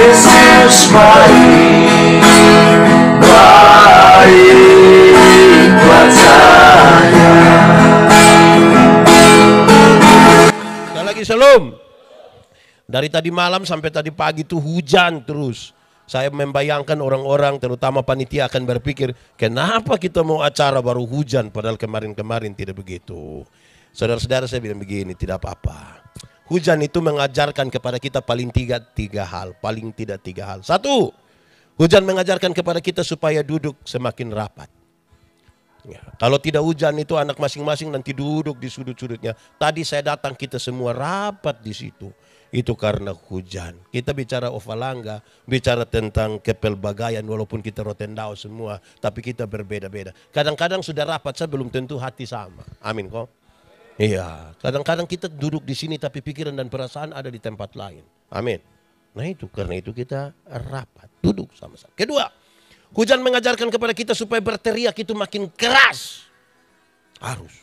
Yesus baik, baik buat saya. Sekali lagi shalom. Dari tadi malam sampai tadi pagi itu hujan terus. Saya membayangkan orang-orang terutama panitia akan berpikir, kenapa kita mau acara baru hujan padahal kemarin-kemarin tidak begitu. Saudara-saudara, saya bilang begini, tidak apa-apa. Hujan itu mengajarkan kepada kita paling tiga hal, paling tidak tiga hal. Satu, hujan mengajarkan kepada kita supaya duduk semakin rapat. Ya, kalau tidak hujan itu anak masing-masing nanti duduk di sudut-sudutnya. Tadi saya datang kita semua rapat di situ. Itu karena hujan. Kita bicara Ovalangga, bicara tentang kepelbagaian walaupun kita Rotendao semua, tapi kita berbeda-beda. Kadang-kadang sudah rapat saya belum tentu hati sama. Amin kok. Iya, kadang-kadang kita duduk di sini tapi pikiran dan perasaan ada di tempat lain. Amin. Nah itu karena itu kita rapat, duduk sama-sama. Kedua, hujan mengajarkan kepada kita supaya berteriak itu makin keras. Harus.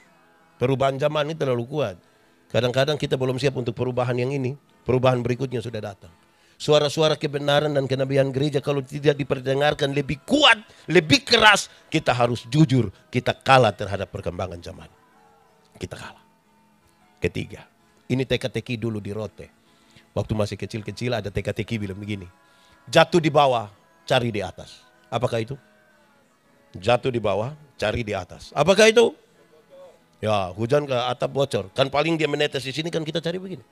Perubahan zaman ini terlalu kuat. Kadang-kadang kita belum siap untuk perubahan yang ini. Perubahan berikutnya sudah datang. Suara-suara kebenaran dan kenabian gereja kalau tidak diperdengarkan lebih kuat, lebih keras, kita harus jujur, kita kalah terhadap perkembangan zaman. Kita kalah. Ketiga, ini teka-teki dulu di Rote. Waktu masih kecil-kecil ada teka-teki bilang begini. Jatuh di bawah, cari di atas. Apakah itu? Jatuh di bawah, cari di atas. Apakah itu? Ya, hujan ke atap bocor. Kan paling dia menetes di sini kan kita cari begini.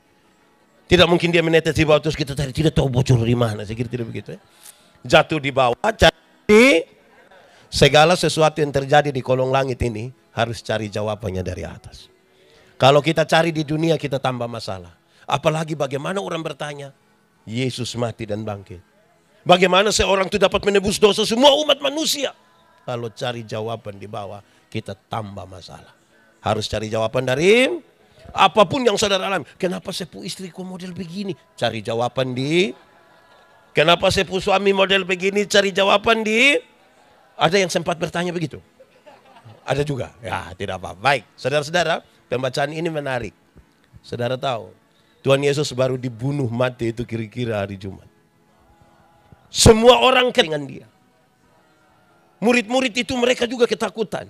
Tidak mungkin dia menetes di bawah terus kita cari. Tidak tahu bocor di mana. Saya kira tidak begitu ya. Jatuh di bawah, cari. Segala sesuatu yang terjadi di kolong langit ini harus cari jawabannya dari atas. Kalau kita cari di dunia kita tambah masalah. Apalagi bagaimana orang bertanya, Yesus mati dan bangkit. Bagaimana seorang itu dapat menebus dosa semua umat manusia. Kalau cari jawaban di bawah kita tambah masalah. Harus cari jawaban dari apapun yang saudara alami. Kenapa sepu istriku model begini? Cari jawaban di. Kenapa sepu suami model begini? Cari jawaban di. Ada yang sempat bertanya begitu? Ada juga? Ya tidak apa-apa. Baik, saudara-saudara, pembacaan ini menarik. Saudara tahu, Tuhan Yesus baru dibunuh mati itu kira-kira hari Jumat. Semua orang dengan dia. Murid-murid itu mereka juga ketakutan.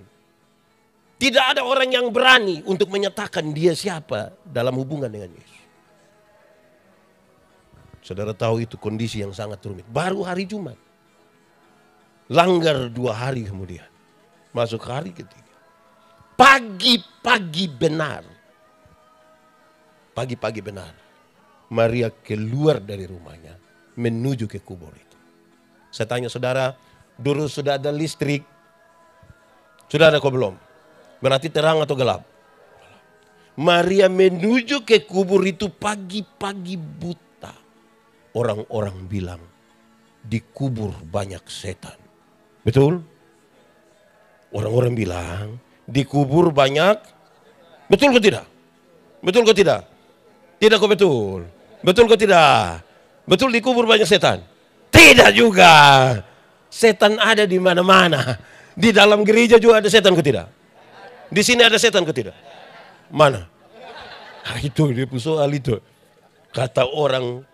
Tidak ada orang yang berani untuk menyatakan dia siapa dalam hubungan dengan Yesus. Saudara tahu itu kondisi yang sangat rumit. Baru hari Jumat. Langgar 2 hari kemudian. Masuk hari ketiga. Pagi-pagi benar. Pagi-pagi benar. Maria keluar dari rumahnya. Menuju ke kubur itu. Saya tanya saudara. Dulu sudah ada listrik. Sudah ada kok belum? Berarti terang atau gelap? Maria menuju ke kubur itu pagi-pagi buta. Orang-orang bilang, di kubur banyak setan. Betul? Orang-orang bilang, di kubur banyak. Betul kok tidak? Betul kok tidak? Tidak kok betul? Betul kok tidak? Betul di kubur banyak setan? Tidak juga. Setan ada di mana-mana. Di dalam gereja juga ada setan kok tidak? Di sini ada setan kok tidak? Mana? Nah, itu dia soal itu. Kata orang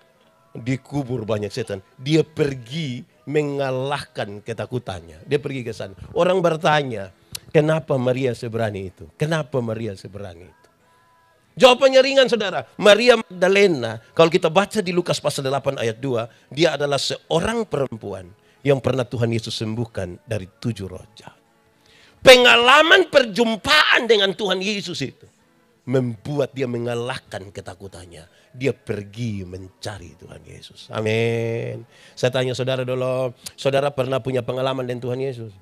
di kubur banyak setan. Dia pergi mengalahkan ketakutannya. Dia pergi ke sana. Orang bertanya, kenapa Maria seberani itu? Kenapa Maria seberani itu? Jawabannya ringan saudara. Maria Magdalena, kalau kita baca di Lukas pasal 8 ayat 2, dia adalah seorang perempuan yang pernah Tuhan Yesus sembuhkan dari 7 roh jahat. Pengalaman perjumpaan dengan Tuhan Yesus itu membuat dia mengalahkan ketakutannya. Dia pergi mencari Tuhan Yesus. Amin. Saya tanya saudara dulu, saudara pernah punya pengalaman dengan Tuhan Yesus?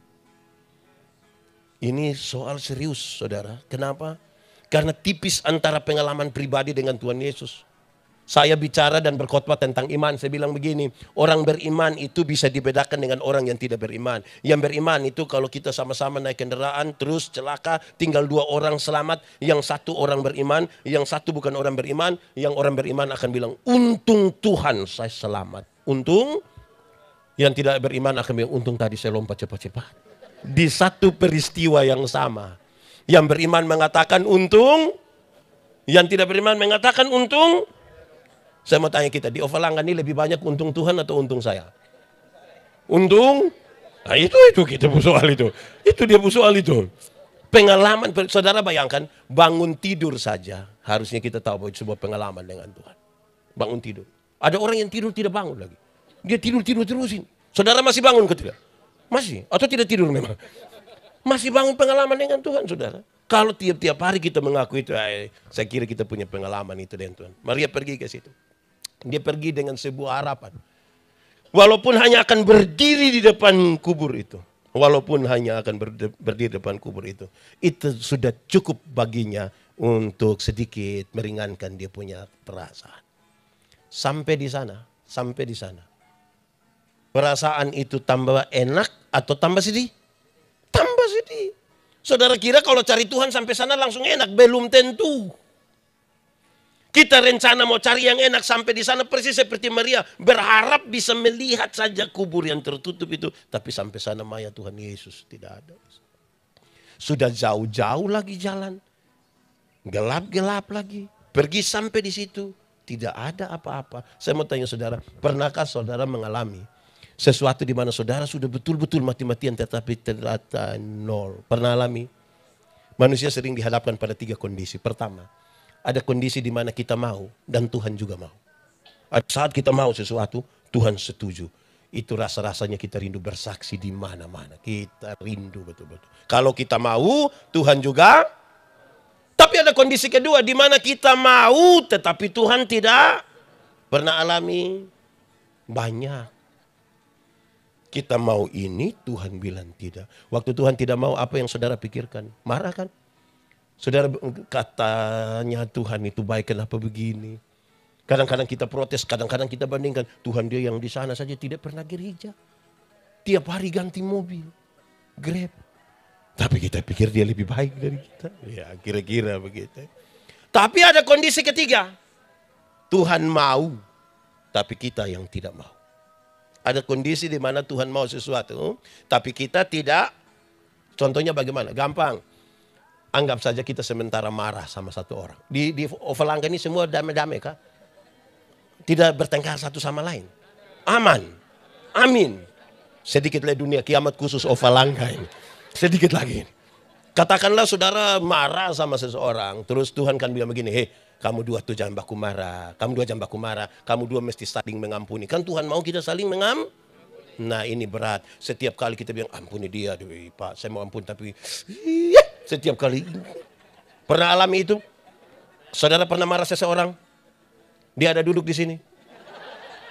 Ini soal serius saudara. Kenapa? Karena tipis antara pengalaman pribadi dengan Tuhan Yesus. Saya bicara dan berkhotbah tentang iman. Saya bilang begini, orang beriman itu bisa dibedakan dengan orang yang tidak beriman. Yang beriman itu kalau kita sama-sama naik kendaraan terus celaka, tinggal 2 orang selamat. Yang 1 orang beriman, yang 1 bukan orang beriman. Yang orang beriman akan bilang, untung Tuhan saya selamat. Untung, yang tidak beriman akan bilang, untung tadi saya lompat cepat-cepat. Di satu peristiwa yang sama. Yang beriman mengatakan untung, yang tidak beriman mengatakan untung. Saya mau tanya kita, di Overlangga ini lebih banyak untung Tuhan atau untung saya? Untung? Nah itu kita soal itu. Itu dia soal itu. Pengalaman, saudara bayangkan, bangun tidur saja. Harusnya kita tahu bahwa itu sebuah pengalaman dengan Tuhan. Bangun tidur. Ada orang yang tidur tidak bangun lagi. Dia tidur terusin. Saudara masih bangun ke tidak? Masih? Atau tidak tidur memang? Masih bangun pengalaman dengan Tuhan, saudara. Kalau tiap-tiap hari kita mengaku itu, saya kira kita punya pengalaman itu dengan Tuhan. Maria pergi ke situ. Dia pergi dengan sebuah harapan. Walaupun hanya akan berdiri di depan kubur itu. Walaupun hanya akan berdiri di depan kubur itu. Itu sudah cukup baginya untuk sedikit meringankan dia punya perasaan. Sampai di sana. Perasaan itu tambah enak atau tambah sedih? Tambah sedih. Saudara kira kalau cari Tuhan sampai sana langsung enak? Belum tentu. Kita rencana mau cari yang enak sampai di sana persis seperti Maria. Berharap bisa melihat saja kubur yang tertutup itu. Tapi sampai sana mayat Tuhan Yesus tidak ada. Sudah jauh-jauh lagi jalan. Gelap-gelap lagi. Pergi sampai di situ. Tidak ada apa-apa. Saya mau tanya saudara. Pernahkah saudara mengalami sesuatu di mana saudara sudah betul-betul mati-matian tetapi ternyata nol? Pernah alami? Manusia sering dihadapkan pada 3 kondisi. Pertama. Ada kondisi di mana kita mau dan Tuhan juga mau. Ada saat kita mau sesuatu, Tuhan setuju. Itu rasa-rasanya kita rindu bersaksi di mana-mana. Kita rindu betul-betul. Kalau kita mau, Tuhan juga. Tapi ada kondisi kedua di mana kita mau tetapi Tuhan tidak. Pernah alami? Banyak. Kita mau ini, Tuhan bilang tidak. Waktu Tuhan tidak mau, apa yang saudara pikirkan? Marah kan? Saudara, katanya Tuhan itu baik, kenapa begini? Kadang-kadang kita protes, kadang-kadang kita bandingkan. Tuhan dia yang di sana saja tidak pernah gereja. Tiap hari ganti mobil, Grab. Tapi kita pikir dia lebih baik dari kita. Ya kira-kira begitu. Tapi ada kondisi ketiga. Tuhan mau, tapi kita yang tidak mau. Ada kondisi di mana Tuhan mau sesuatu, tapi kita tidak. Contohnya bagaimana? Gampang. Anggap saja kita sementara marah sama satu orang. Di Overlangga ini semua damai-damai kah? Tidak bertengkar satu sama lain. Aman. Amin. Sedikit lagi dunia kiamat khusus Overlangga ini. Sedikit lagi. Katakanlah saudara marah sama seseorang. Terus Tuhan kan bilang begini. Hei, kamu dua tuh jangan baku marah. Kamu dua jangan baku marah. Kamu dua mesti saling mengampuni. Kan Tuhan mau kita saling mengampuni. Nah ini berat. Setiap kali kita bilang ampuni dia. Pak saya mau ampun tapi... Setiap kali. Pernah alami itu? Saudara pernah marah seseorang? Dia ada duduk di sini?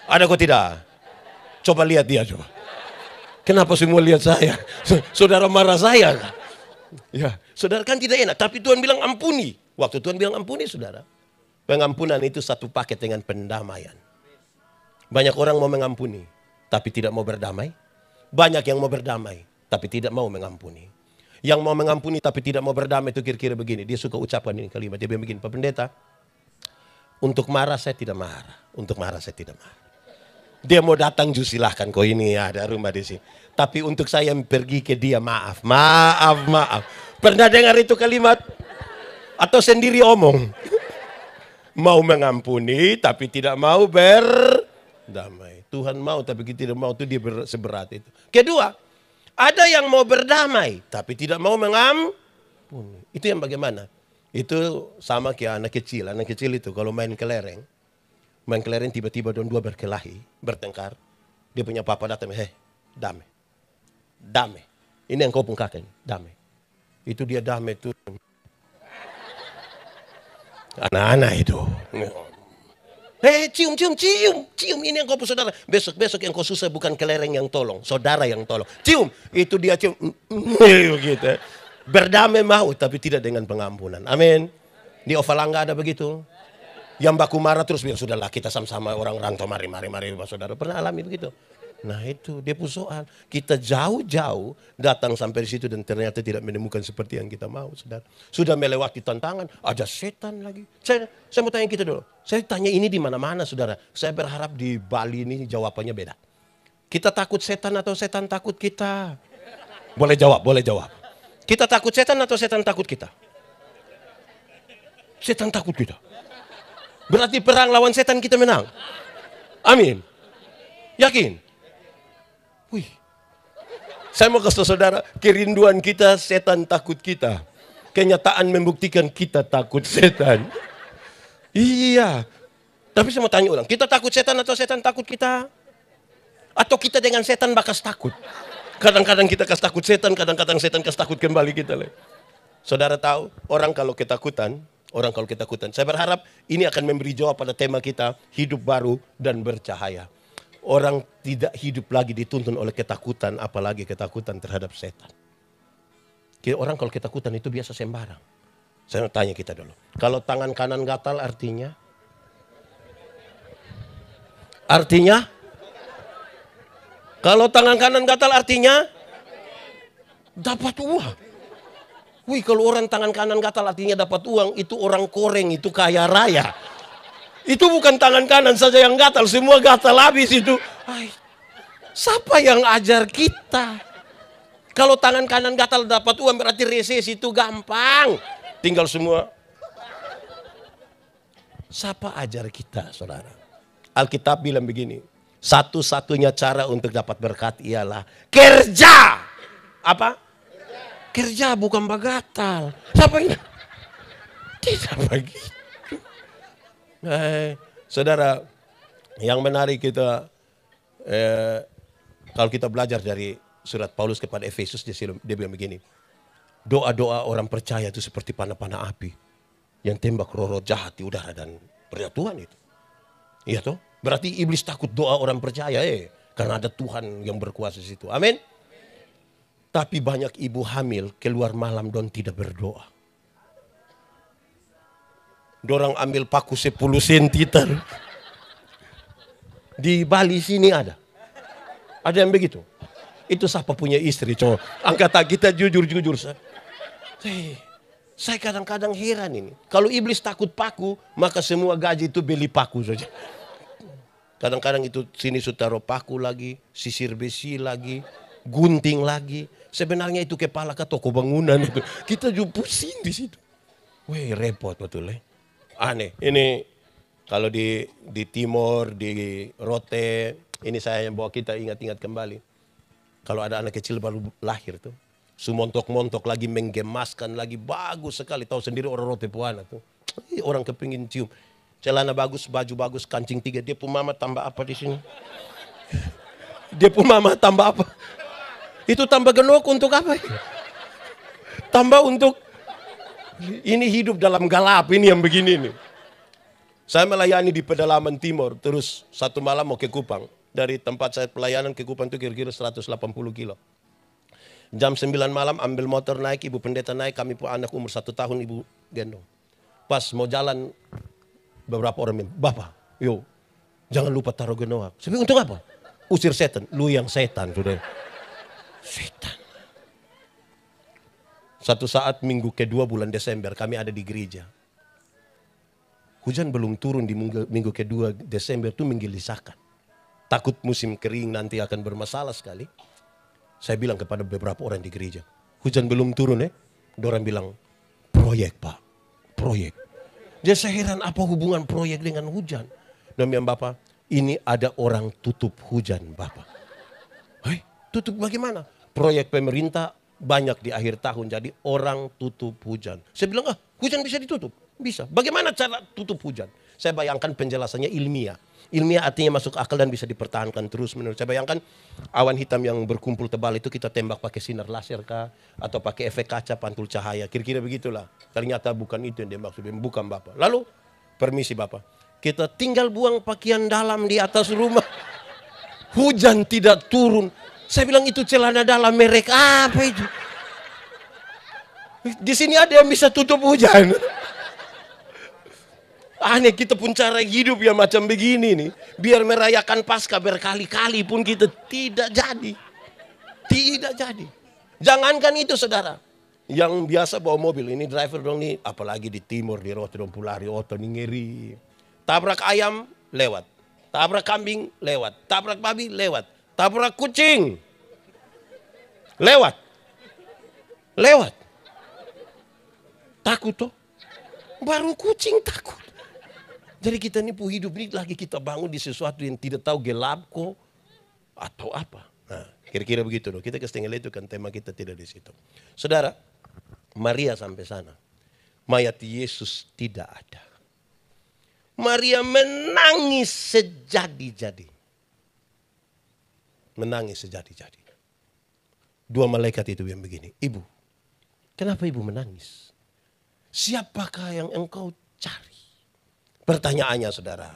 Ada kok tidak? Coba lihat dia coba. Kenapa semua lihat saya? Saudara marah saya. Ya, saudara kan tidak enak. Tapi Tuhan bilang ampuni. Waktu Tuhan bilang ampuni saudara. Pengampunan itu satu paket dengan pendamaian. Banyak orang mau mengampuni. Tapi tidak mau berdamai. Banyak yang mau berdamai. Tapi tidak mau mengampuni. Yang mau mengampuni tapi tidak mau berdamai itu kira-kira begini. Dia suka ucapkan ini kalimat. Dia bilang begini, Pak Pendeta. Untuk marah saya tidak marah. Untuk marah saya tidak marah. Dia mau datang juga silahkan. Kok ini ada rumah di sini. Tapi untuk saya pergi ke dia maaf. Maaf. Pernah dengar itu kalimat? Atau sendiri omong? Mau mengampuni tapi tidak mau berdamai. Tuhan mau tapi kita tidak mau itu dia seberat itu. Kedua. Ada yang mau berdamai, tapi tidak mau mengampuni. Itu yang bagaimana? Itu sama kayak anak kecil. Anak kecil itu kalau main kelereng tiba-tiba dua berkelahi, bertengkar. Dia punya papa datang, damai. Damai. Ini yang kau pun kakek, damai. Itu dia damai itu. Anak-anak itu. Cium. Ini yang kau pun saudara. Besok yang kau susah bukan kelereng yang tolong. Saudara yang tolong. Cium. Itu dia cium. Gitu. Berdamai mau tapi tidak dengan pengampunan. Amin. Di Overlangga ada begitu. Yang baku marah terus bilang sudahlah kita sama-sama orang rantau mari saudara. Pernah alami begitu? Nah itu dia pun soal. Kita jauh-jauh datang sampai di situ dan ternyata tidak menemukan seperti yang kita mau, saudara. Sudah melewati tantangan, ada setan lagi. Saya mau tanya kita dulu. Saya tanya ini di mana-mana, saudara. Saya berharap di Bali ini jawabannya beda. Kita takut setan atau setan takut kita? Boleh jawab. Kita takut setan atau setan takut kita? Setan takut kita. Berarti perang lawan setan kita menang. Amin. Yakin? Wih. Saya mau kasih saudara, kerinduan kita, setan takut kita. Kenyataan membuktikan kita takut setan. Iya. Tapi saya mau tanya orang, kita takut setan atau setan takut kita? Atau kita dengan setan bakas takut? Kadang-kadang kita kasih takut setan, kadang-kadang setan kasih takut kembali kita. Saudara tahu, orang kalau ketakutan, saya berharap ini akan memberi jawab pada tema kita, hidup baru dan bercahaya. Orang tidak hidup lagi dituntun oleh ketakutan, apalagi ketakutan terhadap setan. Orang kalau ketakutan itu biasa sembarang. Saya mau tanya kita dulu. Kalau tangan kanan gatal artinya? Artinya? Kalau tangan kanan gatal artinya? Dapat uang. Wih, kalau orang tangan kanan gatal artinya dapat uang, itu orang koreng, itu kaya raya. Itu bukan tangan kanan saja yang gatal, semua gatal habis itu. Ay, siapa yang ajar kita? Kalau tangan kanan gatal dapat uang berarti resesi itu gampang. Tinggal semua. Siapa ajar kita, saudara? Alkitab bilang begini, satu-satunya cara untuk dapat berkat ialah kerja. Apa? Kerja bukan bagatal. Siapa ini? Tidak begitu. Saudara, yang menarik kita, kalau kita belajar dari surat Paulus kepada Efesus, dia bilang begini, doa-doa orang percaya itu seperti panah-panah api yang tembak roh-roh jahat di udara dan perjatuhan itu. Iya toh? Berarti iblis takut doa orang percaya, karena ada Tuhan yang berkuasa di situ. Amin. Tapi banyak ibu hamil keluar malam dan tidak berdoa. Dorang ambil paku 10 sentimeter. Di Bali sini ada. Ada yang begitu. Itu siapa punya istri, coba. Angkat kita jujur-jujur. Saya kadang-kadang heran ini. Kalau iblis takut paku, maka semua gaji itu beli paku saja. Kadang-kadang itu sini taruh paku lagi, sisir besi lagi, gunting lagi. Sebenarnya itu kepala ke toko bangunan itu. Kita juga pusing di situ. Wih, repot betul ya. Aneh. Ini kalau di Timor, di Rote, ini saya yang bawa kita ingat-ingat kembali. Kalau ada anak kecil baru lahir tuh, sumontok-montok lagi, menggemaskan lagi, bagus sekali. Tahu sendiri orang Rote Puana tuh. Orang kepingin cium. Celana bagus, baju bagus, kancing 3. Dia pun mama tambah apa di sini? Dia pun mama tambah apa? Itu tambah genok untuk apa? Tambah untuk ini hidup dalam galap ini yang begini nih. Saya melayani di pedalaman timur, terus satu malam mau ke Kupang. Dari tempat saya pelayanan ke Kupang itu kira-kira 180 kilo. Jam 9 malam ambil motor naik, ibu pendeta naik, kami pun anak umur 1 tahun ibu gendong. Pas mau jalan beberapa orang bilang, "Bapak, yo jangan lupa taruh genoa." Saya bilang, "Untuk apa?" "Usir setan." "Lu yang setan sudah." Setan. Satu saat minggu kedua bulan Desember kami ada di gereja. Hujan belum turun di minggu kedua Desember itu menggelisahkan. Takut musim kering nanti akan bermasalah sekali. Saya bilang kepada beberapa orang di gereja, hujan belum turun Dorang bilang, "Proyek Pak, proyek." Jadi saya heran apa hubungan proyek dengan hujan. Demikian Bapak, ini ada orang tutup hujan Bapak. Hei, tutup bagaimana? Proyek pemerintah banyak di akhir tahun, jadi orang tutup hujan. Saya bilang, hujan bisa ditutup? Bisa. Bagaimana cara tutup hujan? Saya bayangkan penjelasannya ilmiah. Ilmiah artinya masuk akal dan bisa dipertahankan terus menerus. Saya bayangkan awan hitam yang berkumpul tebal itu kita tembak pakai sinar laser kah? Atau pakai efek kaca pantul cahaya. Kira-kira begitulah. Ternyata bukan itu yang dia maksud. Bukan Bapak. Lalu, permisi Bapak. Kita tinggal buang pakaian dalam di atas rumah. Hujan tidak turun. Saya bilang itu celana dalam merek apa itu? Di sini ada yang bisa tutup hujan. Aneh, kita pun cara hidup ya macam begini nih. Biar merayakan Paskah berkali-kali pun kita tidak jadi. Tidak jadi. Jangankan itu saudara. Yang biasa bawa mobil, ini driver dong nih. Apalagi di timur, di Rote dong pulari oto nih ngeri. Tabrak ayam, lewat. Tabrak kambing, lewat. Tabrak babi, lewat. Tabrak kucing, lewat. Lewat. Takut tuh. Baru kucing takut. Jadi kita nipu hidup ini lagi kita bangun di sesuatu yang tidak tahu gelap kok atau apa. Nah, kira-kira begitu loh. Kita ke setengah itu kan tema kita tidak di situ. Saudara, Maria sampai sana. Mayat Yesus tidak ada. Maria menangis sejadi-jadi. Menangis sejadi-jadi. Dua malaikat itu yang begini. Ibu, kenapa ibu menangis? Siapakah yang engkau cari? Pertanyaannya saudara,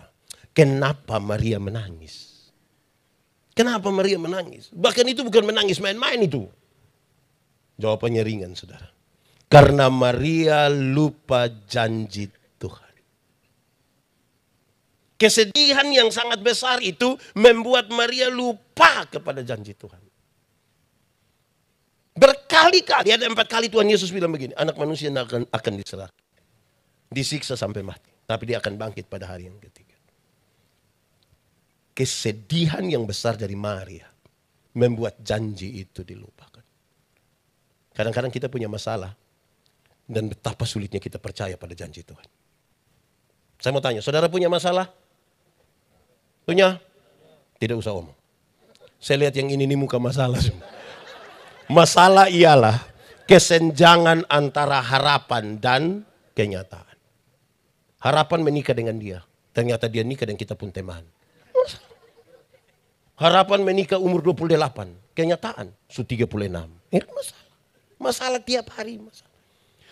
kenapa Maria menangis? Kenapa Maria menangis? Bahkan itu bukan menangis main-main itu. Jawabannya ringan saudara. Karena Maria lupa janji Tuhan. Kesedihan yang sangat besar itu membuat Maria lupa kepada janji Tuhan. Berkali-kali, ada 4 kali Tuhan Yesus bilang begini, anak manusia akan diserahkan. Disiksa sampai mati. Tapi dia akan bangkit pada hari yang ketiga. Kesedihan yang besar dari Maria membuat janji itu dilupakan. Kadang-kadang kita punya masalah. Dan betapa sulitnya kita percaya pada janji Tuhan. Saya mau tanya, saudara punya masalah? Punya? Tidak usah omong. Saya lihat yang ini muka masalah semua. Masalah ialah kesenjangan antara harapan dan kenyataan. Harapan menikah dengan dia. Ternyata dia nikah dan kita pun teman. Harapan menikah umur 28. Kenyataan, 36. Ini masalah. Masalah tiap hari.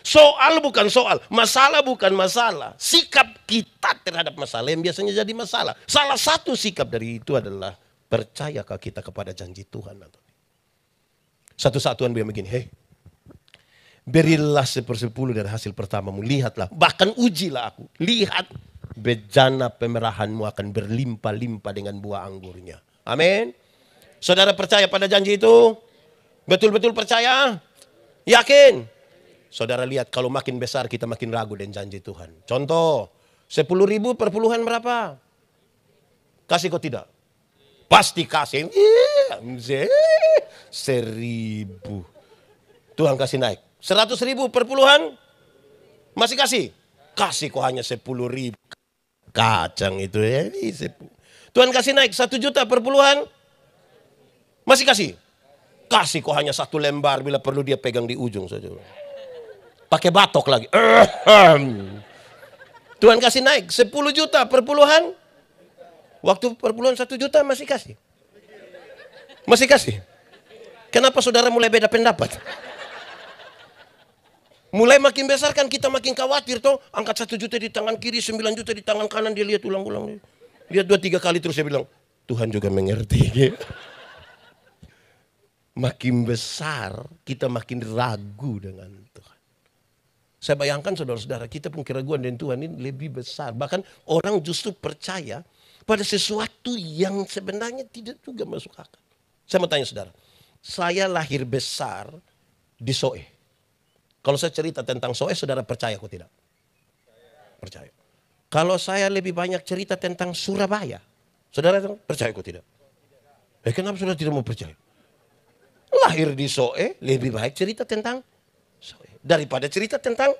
Soal bukan soal. Masalah bukan masalah. Sikap kita terhadap masalah yang biasanya jadi masalah. Salah satu sikap dari itu adalah percayakah kita kepada janji Tuhan atau tidak. Satu-satuan bilang begini, hei, berilah 1/10 dari hasil pertamamu, lihatlah, bahkan ujilah aku. Lihat, bejana pemerahanmu akan berlimpah-limpah dengan buah anggurnya. Amin. Saudara percaya pada janji itu? Betul-betul percaya? Yakin? Saudara lihat kalau makin besar kita makin ragu dengan janji Tuhan. Contoh, 10.000 perpuluhan berapa? Kasih kok tidak? Pasti kasih. 1.000. Tuhan kasih naik. 100.000 perpuluhan? Masih kasih? Kasih kok hanya 10.000. Kacang itu ya. Tuhan kasih naik 1 juta perpuluhan? Masih kasih? Kasih kok hanya 1 lembar bila perlu dia pegang di ujung saja. Pakai batok lagi. Tuhan kasih naik 10 juta perpuluhan. Waktu perpuluhan 1 juta masih kasih. Masih kasih. Kenapa saudara mulai beda pendapat? Mulai makin besar kan kita makin khawatir toh. Angkat 1 juta di tangan kiri, 9 juta di tangan kanan. Dia lihat ulang-ulang. Lihat 2-3 kali terus dia bilang, Tuhan juga mengerti. Makin besar kita makin ragu dengan Tuhan. Saya bayangkan saudara-saudara, kita pun keraguan dengan Tuhan ini lebih besar. Bahkan orang justru percaya pada sesuatu yang sebenarnya tidak juga masuk akal. Saya mau tanya saudara, saya lahir besar di Soe. Kalau saya cerita tentang Soe, saudara percaya atau tidak? Percaya. Kalau saya lebih banyak cerita tentang Surabaya, saudara percaya atau tidak? Kenapa saudara tidak mau percaya? Lahir di Soe, lebih baik cerita tentang Soe daripada cerita tentang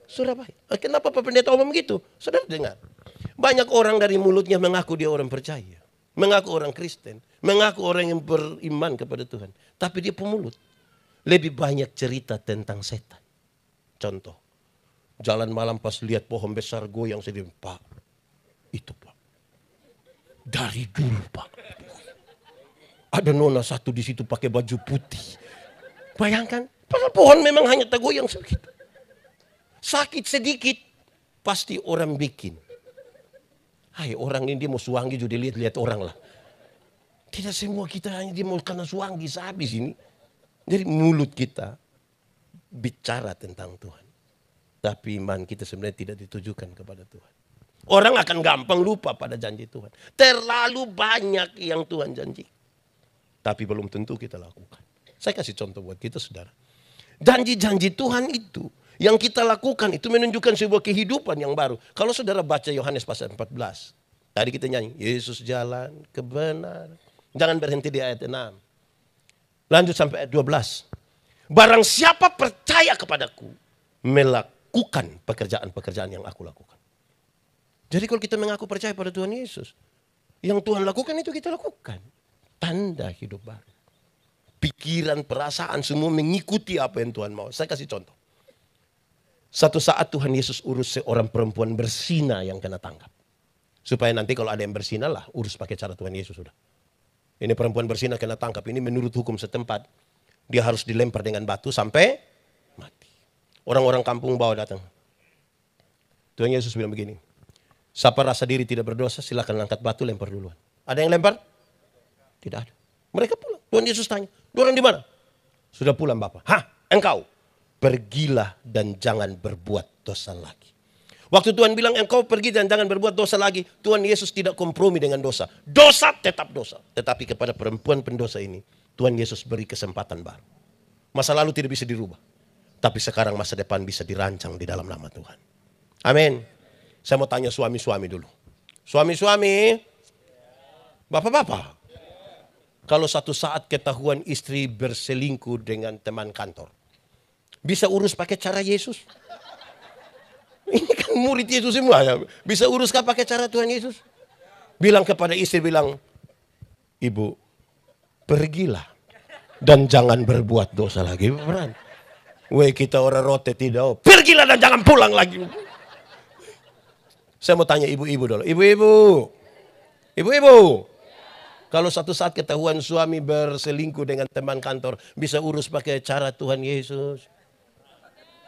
Surabaya. Kenapa Pak Pendeta omong begitu? Saudara dengar. Banyak orang dari mulutnya mengaku dia orang percaya. Mengaku orang Kristen. Mengaku orang yang beriman kepada Tuhan. Tapi dia pemulut. Lebih banyak cerita tentang setan. Contoh. Jalan malam pas lihat pohon besar goyang. Saya bilang, Pak. Itu Pak. Dari dulu Pak. Ada nona satu di situ pakai baju putih. Bayangkan. Padahal pohon memang hanya tergoyang segitu. Sakit sedikit. Pasti orang bikin. Hai orang ini dia mau suanggi juga lihat-lihat orang lah. Tidak semua kita hanya dia mau karena suanggi sehabis ini. Jadi mulut kita bicara tentang Tuhan. Tapi iman kita sebenarnya tidak ditujukan kepada Tuhan. Orang akan gampang lupa pada janji Tuhan. Terlalu banyak yang Tuhan janji. Tapi belum tentu kita lakukan. Saya kasih contoh buat kita saudara. Janji-janji Tuhan itu yang kita lakukan itu menunjukkan sebuah kehidupan yang baru. Kalau saudara baca Yohanes pasal 14. Tadi kita nyanyi, Yesus jalan kebenaran. Jangan berhenti di ayat 6. Lanjut sampai ayat 12. Barang siapa percaya kepadaku, melakukan pekerjaan-pekerjaan yang aku lakukan. Jadi kalau kita mengaku percaya pada Tuhan Yesus, yang Tuhan lakukan itu kita lakukan. Tanda hidup baru. Pikiran, perasaan semua mengikuti apa yang Tuhan mau. Saya kasih contoh. Satu saat Tuhan Yesus urus seorang perempuan berzina yang kena tangkap. Supaya nanti kalau ada yang berzina lah, urus pakai cara Tuhan Yesus sudah. Ini perempuan berzina kena tangkap. Ini menurut hukum setempat, dia harus dilempar dengan batu sampai mati. Orang-orang kampung bawa datang. Tuhan Yesus bilang begini, siapa rasa diri tidak berdosa, silakan angkat batu, lempar duluan. Ada yang lempar? Tidak ada. Mereka pulang. Tuhan Yesus tanya, orang di mana? Sudah pulang Bapak. Hah, engkau? Pergilah dan jangan berbuat dosa lagi. Waktu Tuhan bilang engkau pergi dan jangan berbuat dosa lagi, Tuhan Yesus tidak kompromi dengan dosa. Dosa tetap dosa. Tetapi kepada perempuan pendosa ini, Tuhan Yesus beri kesempatan baru. Masa lalu tidak bisa dirubah. Tapi sekarang masa depan bisa dirancang di dalam nama Tuhan. Amin. Saya mau tanya suami-suami dulu. Suami-suami, bapak-bapak. Kalau satu saat ketahuan istri berselingkuh dengan teman kantor, bisa urus pakai cara Yesus? Ini kan murid Yesus semua. Bisa urus pakai cara Tuhan Yesus? Bilang kepada istri, bilang, ibu, pergilah dan jangan berbuat dosa lagi. Beneran. Weh, kita orang rote tidak. Pergilah dan jangan pulang lagi. Saya mau tanya ibu-ibu dulu. Ibu-ibu. Ibu-ibu. Kalau satu saat ketahuan suami berselingkuh dengan teman kantor, bisa urus pakai cara Tuhan Yesus?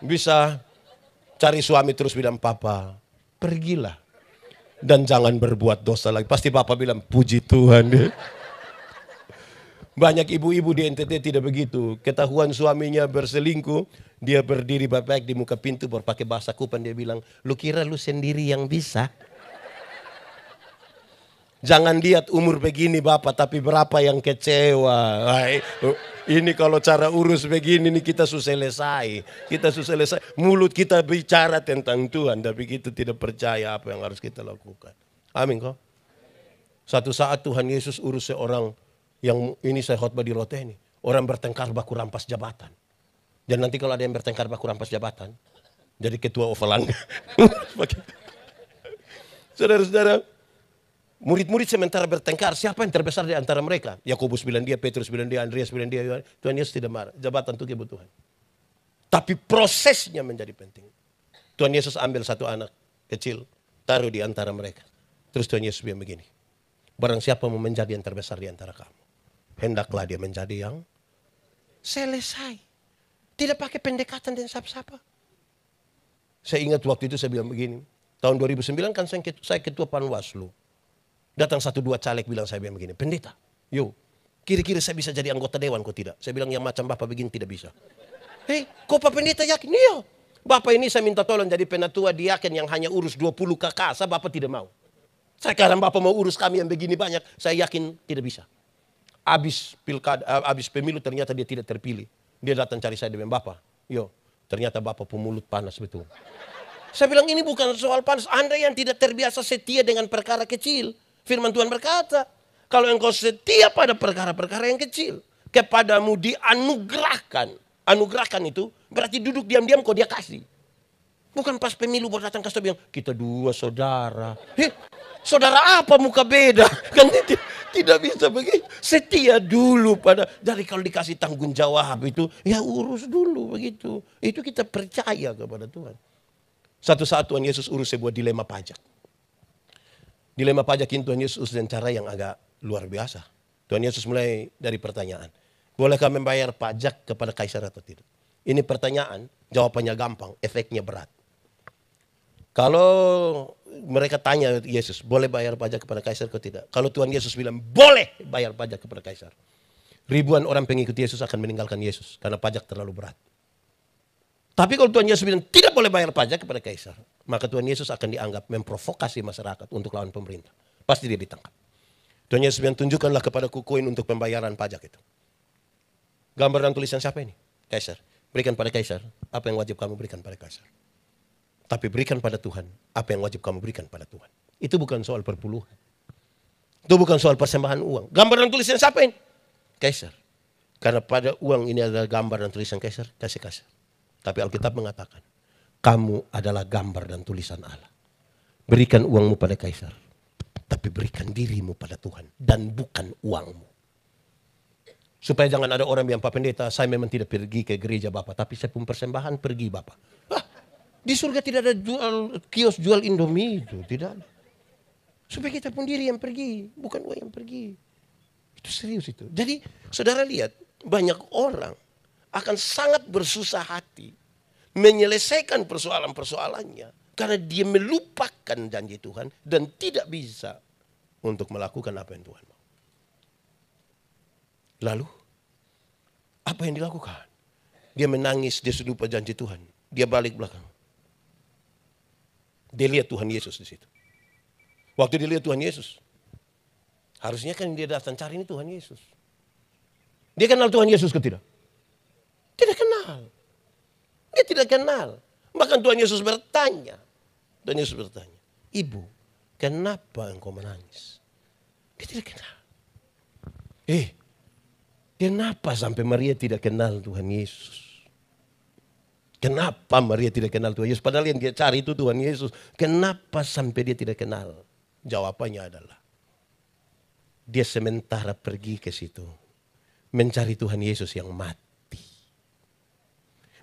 Bisa. Cari suami terus bilang, papa, pergilah. Dan jangan berbuat dosa lagi. Pasti papa bilang, puji Tuhan. Banyak ibu-ibu di NTT tidak begitu. Ketahuan suaminya berselingkuh, dia berdiri baik-baik di muka pintu, berpakai bahasa Kupang, dia bilang, lu kira lu sendiri yang bisa? Jangan lihat umur begini Bapak, tapi berapa yang kecewa. Ini kalau cara urus begini nih kita susah selesai. Kita susah selesai. Mulut kita bicara tentang Tuhan, tapi kita tidak percaya apa yang harus kita lakukan. Amin kok. Satu saat Tuhan Yesus urus seorang yang ini saya khotbah di Rote ini. Orang bertengkar baku rampas jabatan. Dan nanti kalau ada yang bertengkar baku rampas jabatan, jadi ketua Ovalanga. Saudara-saudara, murid-murid sementara bertengkar, siapa yang terbesar di antara mereka? Yakobus bilang dia, Petrus bilang dia, Andreas bilang dia. Tuhan Yesus tidak marah. Jabatan itu kebutuhan. Tapi prosesnya menjadi penting. Tuhan Yesus ambil satu anak kecil, taruh di antara mereka. Terus Tuhan Yesus bilang begini, barang siapa mau menjadi yang terbesar di antara kamu, hendaklah dia menjadi yang selesai. Tidak pakai pendekatan dan sapa-sapa. Saya ingat waktu itu saya bilang begini, tahun 2009 kan saya ketua Panwaslu. Datang 1-2 caleg bilang saya bilang begini, pendeta, yo, kira-kira saya bisa jadi anggota dewan kok tidak? Saya bilang yang macam Bapak begini tidak bisa. Hei, kok Pak Pendeta yakin? Iya. Bapak ini saya minta tolong jadi penatua diaken yang hanya urus 20 kakak, saya Bapak tidak mau. Sekarang Bapak mau urus kami yang begini banyak, saya yakin tidak bisa. Habis pemilu ternyata dia tidak terpilih. Dia datang cari saya dengan Bapak, yo, ternyata Bapak pemulut panas betul. Saya bilang ini bukan soal panas, Anda yang tidak terbiasa setia dengan perkara kecil. Firman Tuhan berkata, kalau engkau setia pada perkara-perkara yang kecil, kepadamu dianugerahkan. Anugerahkan itu berarti duduk diam-diam kok dia kasih. Bukan pas pemilu baru datang kasih bilang, kita 2 saudara. Saudara apa muka beda? Kan tidak bisa begitu. Setia dulu pada, jadi kalau dikasih tanggung jawab itu, ya urus dulu begitu. Itu kita percaya kepada Tuhan. Satu saat Tuhan Yesus urus sebuah dilema pajak. Dilema pajak ini Tuhan Yesus dengan cara yang agak luar biasa. Tuhan Yesus mulai dari pertanyaan. Bolehkah membayar pajak kepada kaisar atau tidak? Ini pertanyaan, jawabannya gampang, efeknya berat. Kalau mereka tanya Yesus, boleh bayar pajak kepada kaisar atau tidak? Kalau Tuhan Yesus bilang, boleh bayar pajak kepada kaisar. Ribuan orang pengikut Yesus akan meninggalkan Yesus karena pajak terlalu berat. Tapi kalau Tuhan Yesus bilang tidak boleh bayar pajak kepada kaisar, maka Tuhan Yesus akan dianggap memprovokasi masyarakat untuk lawan pemerintah. Pasti dia ditangkap. Tuhan Yesus bilang tunjukkanlah kepadaku koin untuk pembayaran pajak itu. Gambar dan tulisan siapa ini? Kaisar. Berikan pada kaisar apa yang wajib kamu berikan pada kaisar. Tapi berikan pada Tuhan apa yang wajib kamu berikan pada Tuhan. Itu bukan soal perpuluhan. Itu bukan soal persembahan uang. Gambar dan tulisan siapa ini? Kaisar. Karena pada uang ini adalah gambar dan tulisan kaisar, kasih kaisar. Tapi Alkitab mengatakan, kamu adalah gambar dan tulisan Allah. Berikan uangmu pada kaisar, tapi berikan dirimu pada Tuhan dan bukan uangmu. Supaya jangan ada orang bilang, Pak Pendeta, saya memang tidak pergi ke gereja Bapak, tapi saya pun persembahan pergi Bapak. Di surga tidak ada kios jual Indomie itu, tidak ada. Supaya kita pun diri yang pergi, bukan uang yang pergi. Itu serius itu. Jadi saudara lihat, banyak orang akan sangat bersusah hati menyelesaikan persoalan-persoalannya karena dia melupakan janji Tuhan dan tidak bisa untuk melakukan apa yang Tuhan mau. Lalu apa yang dilakukan? Dia menangis, dia lupa janji Tuhan. Dia balik belakang. Dia lihat Tuhan Yesus di situ. Waktu dia lihat Tuhan Yesus, harusnya kan dia datang cari ini Tuhan Yesus. Dia kenal Tuhan Yesus ke tidak? Tidak kenal. Dia tidak kenal. Bahkan Tuhan Yesus bertanya. Tuhan Yesus bertanya, Ibu, kenapa engkau menangis? Dia tidak kenal. Kenapa sampai Maria tidak kenal Tuhan Yesus? Kenapa Maria tidak kenal Tuhan Yesus? Padahal yang dia cari itu Tuhan Yesus. Kenapa sampai dia tidak kenal? Jawabannya adalah, dia sementara pergi ke situ mencari Tuhan Yesus yang mati.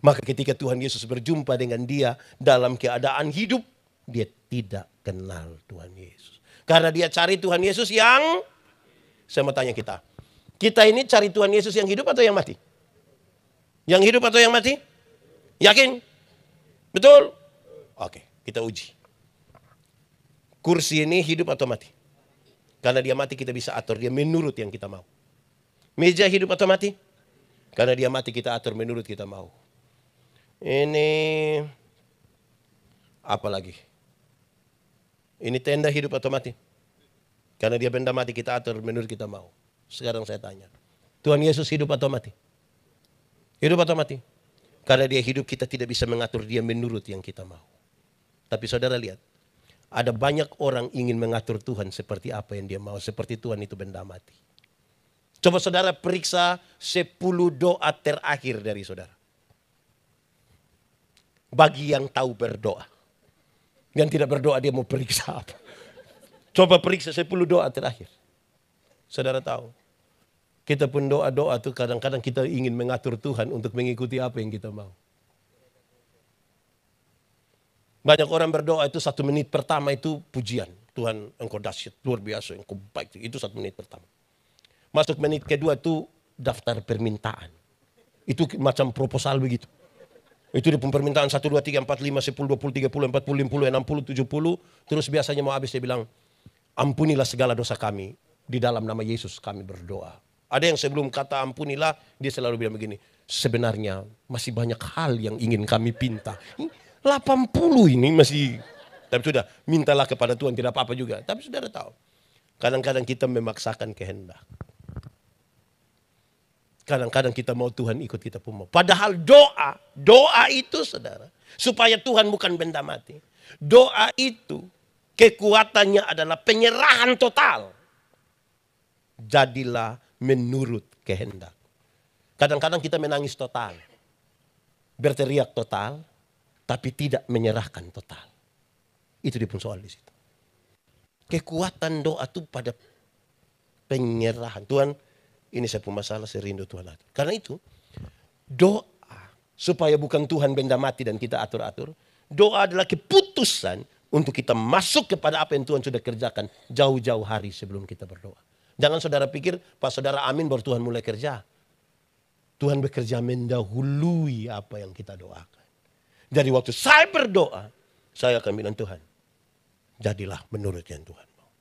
Maka ketika Tuhan Yesus berjumpa dengan dia dalam keadaan hidup, dia tidak kenal Tuhan Yesus. Karena dia cari Tuhan Yesus yang, saya mau tanya kita ini cari Tuhan Yesus yang hidup atau yang mati? Yang hidup atau yang mati? Yakin? Betul? Oke, kita uji. Kursi ini hidup atau mati? Karena dia mati kita bisa atur dia menurut yang kita mau. Meja hidup atau mati? Karena dia mati kita atur menurut kita mau. Ini apa lagi? Ini tenda hidup atau mati? Karena dia benda mati kita atur menurut kita mau. Sekarang saya tanya, Tuhan Yesus hidup atau mati? Hidup atau mati? Karena dia hidup kita tidak bisa mengatur dia menurut yang kita mau. Tapi saudara lihat, ada banyak orang ingin mengatur Tuhan seperti apa yang dia mau. Seperti Tuhan itu benda mati. Coba saudara periksa 10 doa terakhir dari saudara. Bagi yang tahu berdoa. Yang tidak berdoa dia mau periksa apa. Coba periksa 10 doa terakhir. Saudara tahu. Kita pun doa-doa tuh kadang-kadang kita ingin mengatur Tuhan untuk mengikuti apa yang kita mau. Banyak orang berdoa itu 1 menit pertama itu pujian. Tuhan engkau dahsyat, luar biasa, engkau baik. Itu 1 menit pertama. Masuk menit kedua itu daftar permintaan. Itu macam proposal begitu. Itu di permintaan 1, 2, 3, 4, 5, 10, 20, 30, 40, 50, 60, 70. Terus biasanya mau habis dia bilang, ampunilah segala dosa kami. Di dalam nama Yesus kami berdoa. Ada yang sebelum kata ampunilah, dia selalu bilang begini, sebenarnya masih banyak hal yang ingin kami pinta. 80 ini masih, tapi sudah, mintalah kepada Tuhan, tidak apa-apa juga. Tapi saudara tahu, kadang-kadang kita memaksakan kehendak. Kadang-kadang kita mau Tuhan ikut kita pun mau. Padahal doa itu saudara, supaya Tuhan bukan benda mati. Doa itu, kekuatannya adalah penyerahan total. Jadilah menurut kehendak. Kadang-kadang kita menangis total. Berteriak total. Tapi tidak menyerahkan total. Itu dia pun soal di situ. Kekuatan doa itu pada penyerahan. Tuhan, ini saya pun masalah, saya rindu Tuhan atur. Karena itu, doa supaya bukan Tuhan benda mati dan kita atur-atur. Doa adalah keputusan untuk kita masuk kepada apa yang Tuhan sudah kerjakan jauh-jauh hari sebelum kita berdoa. Jangan saudara pikir pas saudara amin baru Tuhan mulai kerja. Tuhan bekerja mendahului apa yang kita doakan. Jadi waktu saya berdoa, saya akan bilang Tuhan, jadilah menurut yang Tuhan mau.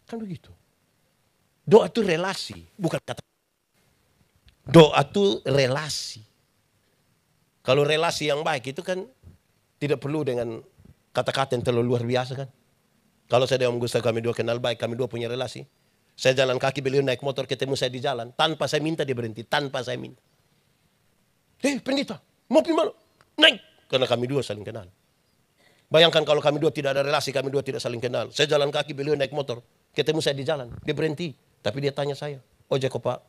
Kan begitu. Doa itu relasi, bukan kata. Doa itu relasi. Kalau relasi yang baik itu kan tidak perlu dengan kata-kata yang terlalu luar biasa kan. Kalau saya dengan Gustaf kami dua kenal baik, kami dua punya relasi. Saya jalan kaki, beliau naik motor, ketemu saya di jalan. Tanpa saya minta dia berhenti, tanpa saya minta. Pendeta, mau pergi mana? Naik, karena kami dua saling kenal. Bayangkan kalau kami dua tidak ada relasi, kami dua tidak saling kenal. Saya jalan kaki, beliau naik motor, ketemu saya di jalan. Dia berhenti, tapi dia tanya saya, ojek kok Pak?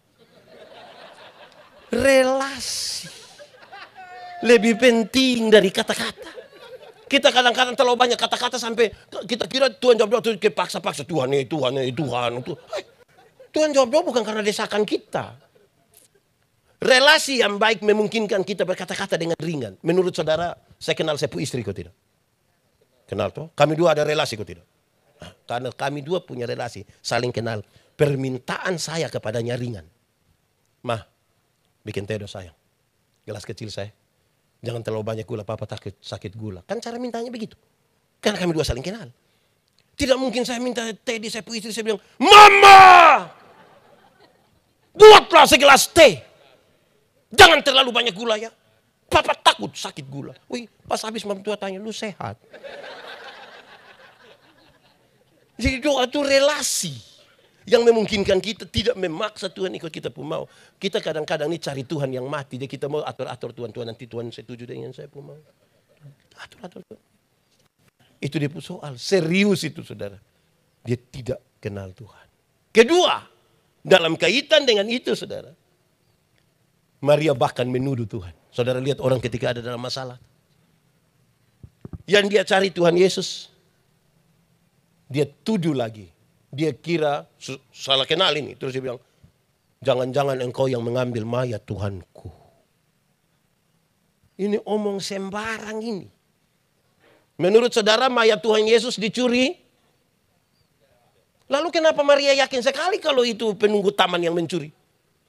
Relasi lebih penting dari kata-kata. Kita kadang-kadang terlalu banyak kata-kata sampai kita kira Tuhan jawab doa, kita paksa-paksa Tuhan. Tuhan jawab doa bukan karena desakan kita. Relasi yang baik memungkinkan kita berkata-kata dengan ringan. Menurut saudara, saya kenal sepupu istri kok tidak? Kenal toh? Kami dua ada relasi kok tidak? Nah, karena kami dua punya relasi, saling kenal. Permintaan saya kepadanya ringan. Mah, bikin teh dong sayang. Gelas kecil saya. Jangan terlalu banyak gula, papa takut sakit gula. Kan cara mintanya begitu. Karena kami dua saling kenal. Tidak mungkin saya minta teh di sepupu istri, saya bilang, Mama! Buatlah segelas teh. Jangan terlalu banyak gula ya. Papa takut sakit gula. Wih, pas habis mertua tanya, lu sehat? Jadi doa itu relasi. Yang memungkinkan kita tidak memaksa Tuhan ikut kita pun mau. Kita kadang-kadang ini cari Tuhan yang mati. Jadi kita mau atur-atur Tuhan nanti Tuhan setuju dengan saya pun mau. Atur-atur Tuhan. Itu dia soal. Serius itu saudara. Dia tidak kenal Tuhan. Kedua, dalam kaitan dengan itu saudara. Maria bahkan menuduh Tuhan. Saudara lihat orang ketika ada dalam masalah. Yang dia cari Tuhan Yesus. Dia tuduh lagi. Dia kira salah kenal ini. Terus dia bilang, jangan-jangan engkau yang mengambil mayat Tuhanku. Ini omong sembarang ini. Menurut saudara mayat Tuhan Yesus dicuri. Lalu kenapa Maria yakin sekali kalau itu penunggu taman yang mencuri?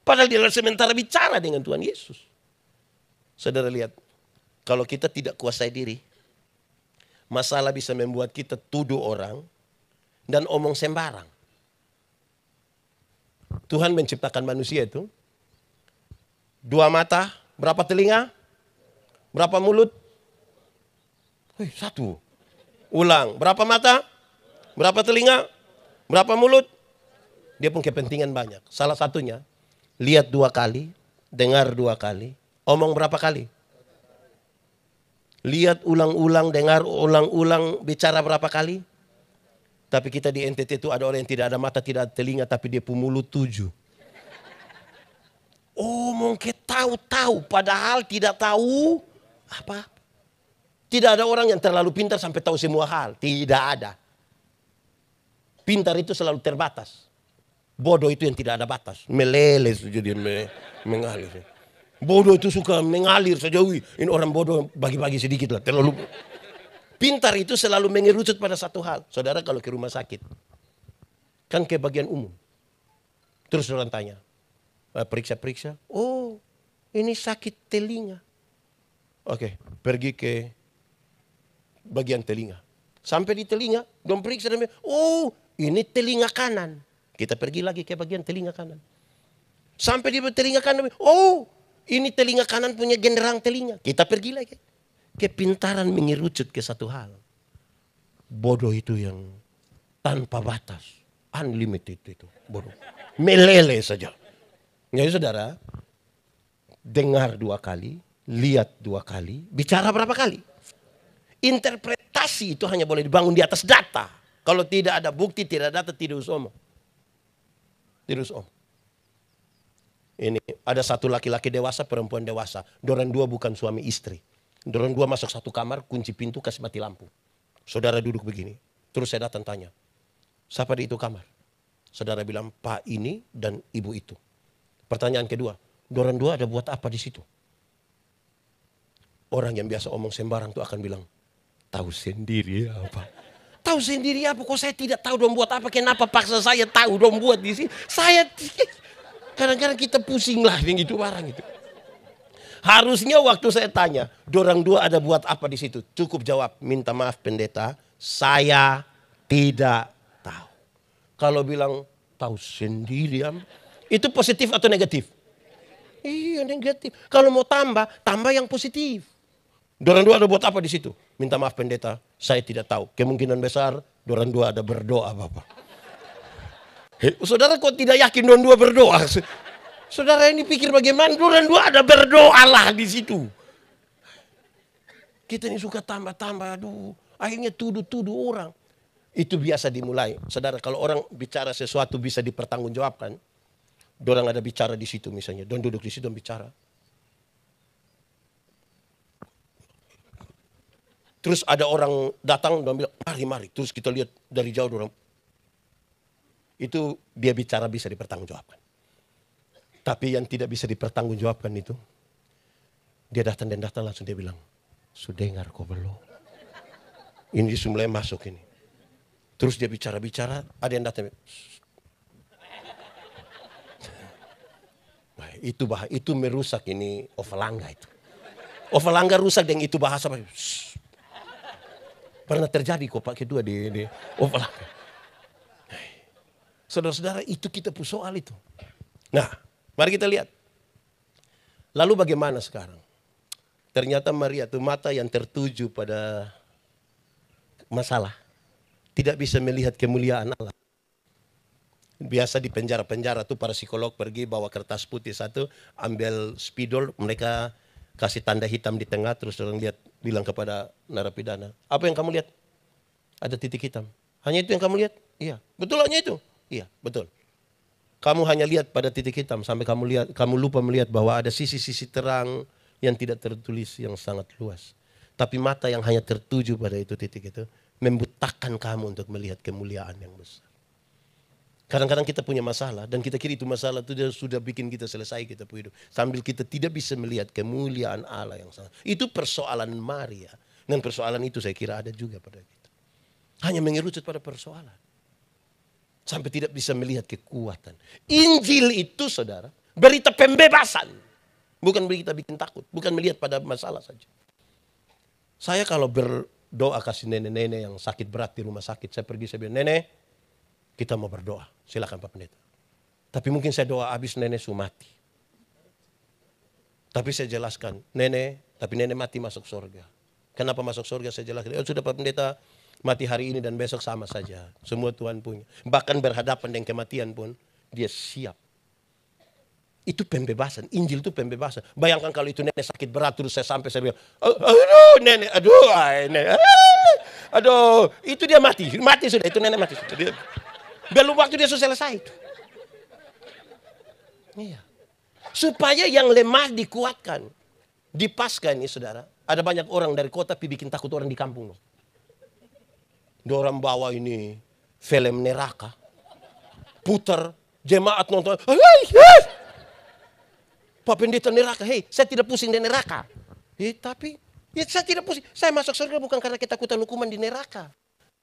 Padahal dia sementara bicara dengan Tuhan Yesus. Saudara lihat, kalau kita tidak kuasai diri, masalah bisa membuat kita tuduh orang dan omong sembarang. Tuhan menciptakan manusia itu 2 mata, berapa telinga? Berapa mulut? 1. Ulang, berapa mata? Berapa telinga? Berapa mulut? Dia pun kepentingan banyak. Salah satunya, lihat 2 kali, dengar 2 kali, omong berapa kali? Lihat ulang-ulang, dengar ulang-ulang, bicara berapa kali? Tapi kita di NTT itu ada orang yang tidak ada mata, tidak ada telinga, tapi dia pun mulut 7. Omong tahu-tahu, padahal tidak tahu apa. Tidak ada orang yang terlalu pintar sampai tahu semua hal. Tidak ada. Pintar itu selalu terbatas. Bodoh itu yang tidak ada batas. Meleleh saja dia mengalir. Bodoh itu suka mengalir saja. Ini orang bodoh bagi-bagi sedikit lah. Terlalu. Pintar itu selalu mengerucut pada satu hal. Saudara kalau ke rumah sakit. Kan ke bagian umum. Terus orang tanya. Periksa-periksa. Oh ini sakit telinga. Oke, pergi ke bagian telinga. Sampai di telinga. Dong periksa. Oh ini telinga kanan. Kita pergi lagi ke bagian telinga kanan. Sampai di telinga kanan. Oh ini telinga kanan punya genderang telinga. Kita pergi lagi. Kepintaran mengerucut ke satu hal. Bodoh itu yang tanpa batas. Unlimited itu. Bodoh. Meleleh saja. Jadi saudara. Dengar 2 kali. Lihat 2 kali. Bicara berapa kali? Interpretasi itu hanya boleh dibangun di atas data. Kalau tidak ada bukti, tidak ada data, tidak usah omong. Tidak usah omong. Ini ada satu laki-laki dewasa, perempuan dewasa. Dorang 2 bukan suami istri. Dorang 2 masuk satu kamar, kunci pintu, kasih mati lampu. Saudara duduk begini. Terus saya datang tanya, siapa di itu kamar? Saudara bilang, Pak ini dan ibu itu. Pertanyaan kedua, dorang 2 ada buat apa di situ? Orang yang biasa omong sembarang tuh akan bilang, tahu sendiri apa? Tahu sendiri apa? Kok saya tidak tahu dong buat apa? Kenapa paksa saya tahu dong buat di sini? Saya kadang-kadang kita pusing lah dengan itu barang itu. Harusnya waktu saya tanya, dorang 2 ada buat apa di situ? Cukup jawab, minta maaf pendeta, saya tidak tahu. Kalau bilang tahu sendiri, itu positif atau negatif? Iya negatif. Kalau mau tambah yang positif. Dorang 2 ada buat apa di situ? Minta maaf pendeta, saya tidak tahu. Kemungkinan besar dorang 2 ada berdoa Bapak. Saudara kok tidak yakin dorang 2 berdoa? Saudara ini pikir bagaimana? Dorang 2 ada berdoa lah di situ. Kita ini suka tambah-tambah, aduh. Akhirnya tuduh-tuduh orang. Itu biasa dimulai. Saudara kalau orang bicara sesuatu bisa dipertanggungjawabkan. Dorang ada bicara di situ misalnya. Dorang duduk di situ dan bicara. Terus ada orang datang dan bilang, mari. Terus kita lihat dari jauh orang. Itu dia bicara bisa dipertanggungjawabkan. Tapi yang tidak bisa dipertanggungjawabkan itu, dia datang langsung dia bilang, sudah dengar kau belum? Ini mulai masuk ini. Terus dia bicara, ada yang datang. Nah, itu merusak ini Overlangga itu. Overlangga rusak dengan itu bahasa. Pernah terjadi kok Pak kedua di Overlangga. Saudara-saudara, itu kita soal itu. Nah, mari kita lihat. Lalu bagaimana sekarang? Ternyata Maria itu mata yang tertuju pada masalah. Tidak bisa melihat kemuliaan Allah. Biasa di penjara-penjara tuh para psikolog pergi bawa kertas putih satu, ambil spidol, mereka kasih tanda hitam di tengah, terus orang lihat, bilang kepada narapidana, apa yang kamu lihat? Ada titik hitam. Hanya itu yang kamu lihat? Iya. Betul hanya itu? Iya, betul. Kamu hanya lihat pada titik hitam sampai kamu lupa melihat bahwa ada sisi-sisi terang yang tidak tertulis yang sangat luas. Tapi mata yang hanya tertuju pada itu titik itu membutakan kamu untuk melihat kemuliaan yang besar. Kadang-kadang kita punya masalah dan kita kira itu masalah itu sudah bikin kita selesai kita hidup. Sambil kita tidak bisa melihat kemuliaan Allah yang sangat. Itu persoalan Maria. Dan persoalan itu saya kira ada juga pada kita. Hanya mengerucut pada persoalan. Sampai tidak bisa melihat kekuatan. Injil itu saudara, berita pembebasan. Bukan berita bikin takut. Bukan melihat pada masalah saja. Saya kalau berdoa kasih nenek-nenek yang sakit berat di rumah sakit. Saya pergi, saya bilang, nenek, kita mau berdoa. Silakan Pak Pendeta. Tapi mungkin saya doa habis nenek su mati. Tapi saya jelaskan, nenek, tapi nenek mati masuk surga. Kenapa masuk surga saya jelaskan. Oh, sudah Pak Pendeta, mati hari ini dan besok sama saja. Semua Tuhan punya. Bahkan berhadapan dengan kematian pun, dia siap. Itu pembebasan. Injil itu pembebasan. Bayangkan kalau itu nenek sakit berat terus saya sampai saya bilang, aduh nenek, aduh, itu dia mati sudah, itu nenek mati sudah. Belum waktu dia sudah selesai itu. Iya. Supaya yang lemah dikuatkan. Di Paskah ini saudara, ada banyak orang dari kota tapi bikin takut orang di kampung. Orang bawa ini film neraka. Putar, jemaat nonton. Pak Pendeta neraka, saya tidak pusing di neraka. Tapi saya tidak pusing. Saya masuk surga bukan karena ketakutan hukuman di neraka.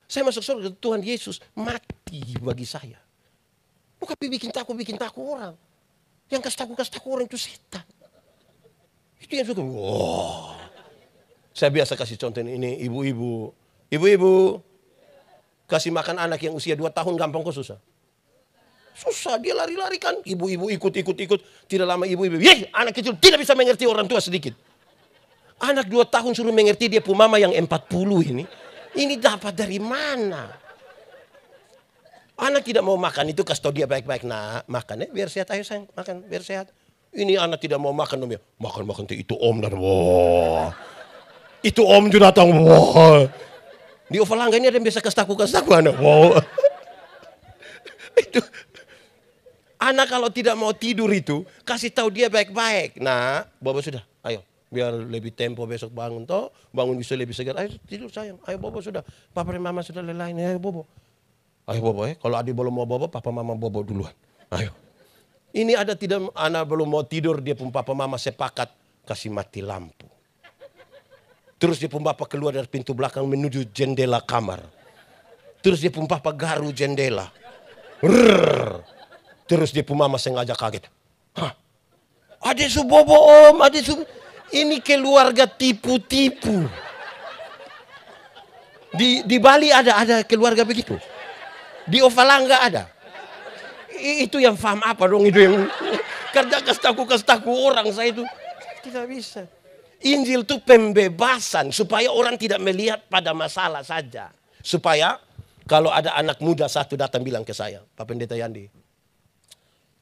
Saya masuk surga, Tuhan Yesus mati bagi saya. Bukan bikin takut orang. Yang kasih takut orang itu setan. Itu yang suka. Wow. Saya biasa kasih contoh ini, ibu-ibu. Ibu-ibu, kasih makan anak yang usia 2 tahun gampang kok susah. Susah, dia lari-lari kan. Ibu-ibu ikut. Tidak lama ibu-ibu, anak kecil tidak bisa mengerti orang tua sedikit. Anak 2 tahun suruh mengerti dia mama yang 40 ini. Ini dapat dari mana? Anak tidak mau makan itu kasih tahu dia baik-baik. Nah, makan biar sehat. Ayo sayang, makan biar sehat. Ini anak tidak mau makan. Makan itu om dan wah. Itu om juga datang. Wah. Di Overlangga ini ada yang bisa kasih tahu anak. Wow. Itu. Anak kalau tidak mau tidur itu kasih tahu dia baik-baik. Nah, Bapak sudah. Ayo. Biar lebih tempo besok bangun toh, bangun bisa lebih segar. Ayo tidur sayang, ayo bobo sudah. Papa dan mama sudah lelah ini, ayo bobo. Ayo bobo kalau adik belum mau bobo, papa mama bobo duluan. Ayo. Ini ada tidak anak belum mau tidur, dia pun papa mama sepakat kasih mati lampu. Terus dia pun papa keluar dari pintu belakang menuju jendela kamar. Terus dia pun papa garu jendela. Rrrr. Terus dia pun mama sengaja kaget. Hah? Adik su bobo om, adik su. Ini keluarga tipu-tipu. Di Bali ada keluarga begitu. Di Overlangga ada. Itu yang paham apa dong itu yang kerja kasih orang saya itu tidak bisa. Injil itu pembebasan supaya orang tidak melihat pada masalah saja. Supaya kalau ada anak muda satu datang bilang ke saya, Pak Pendeta Yandi,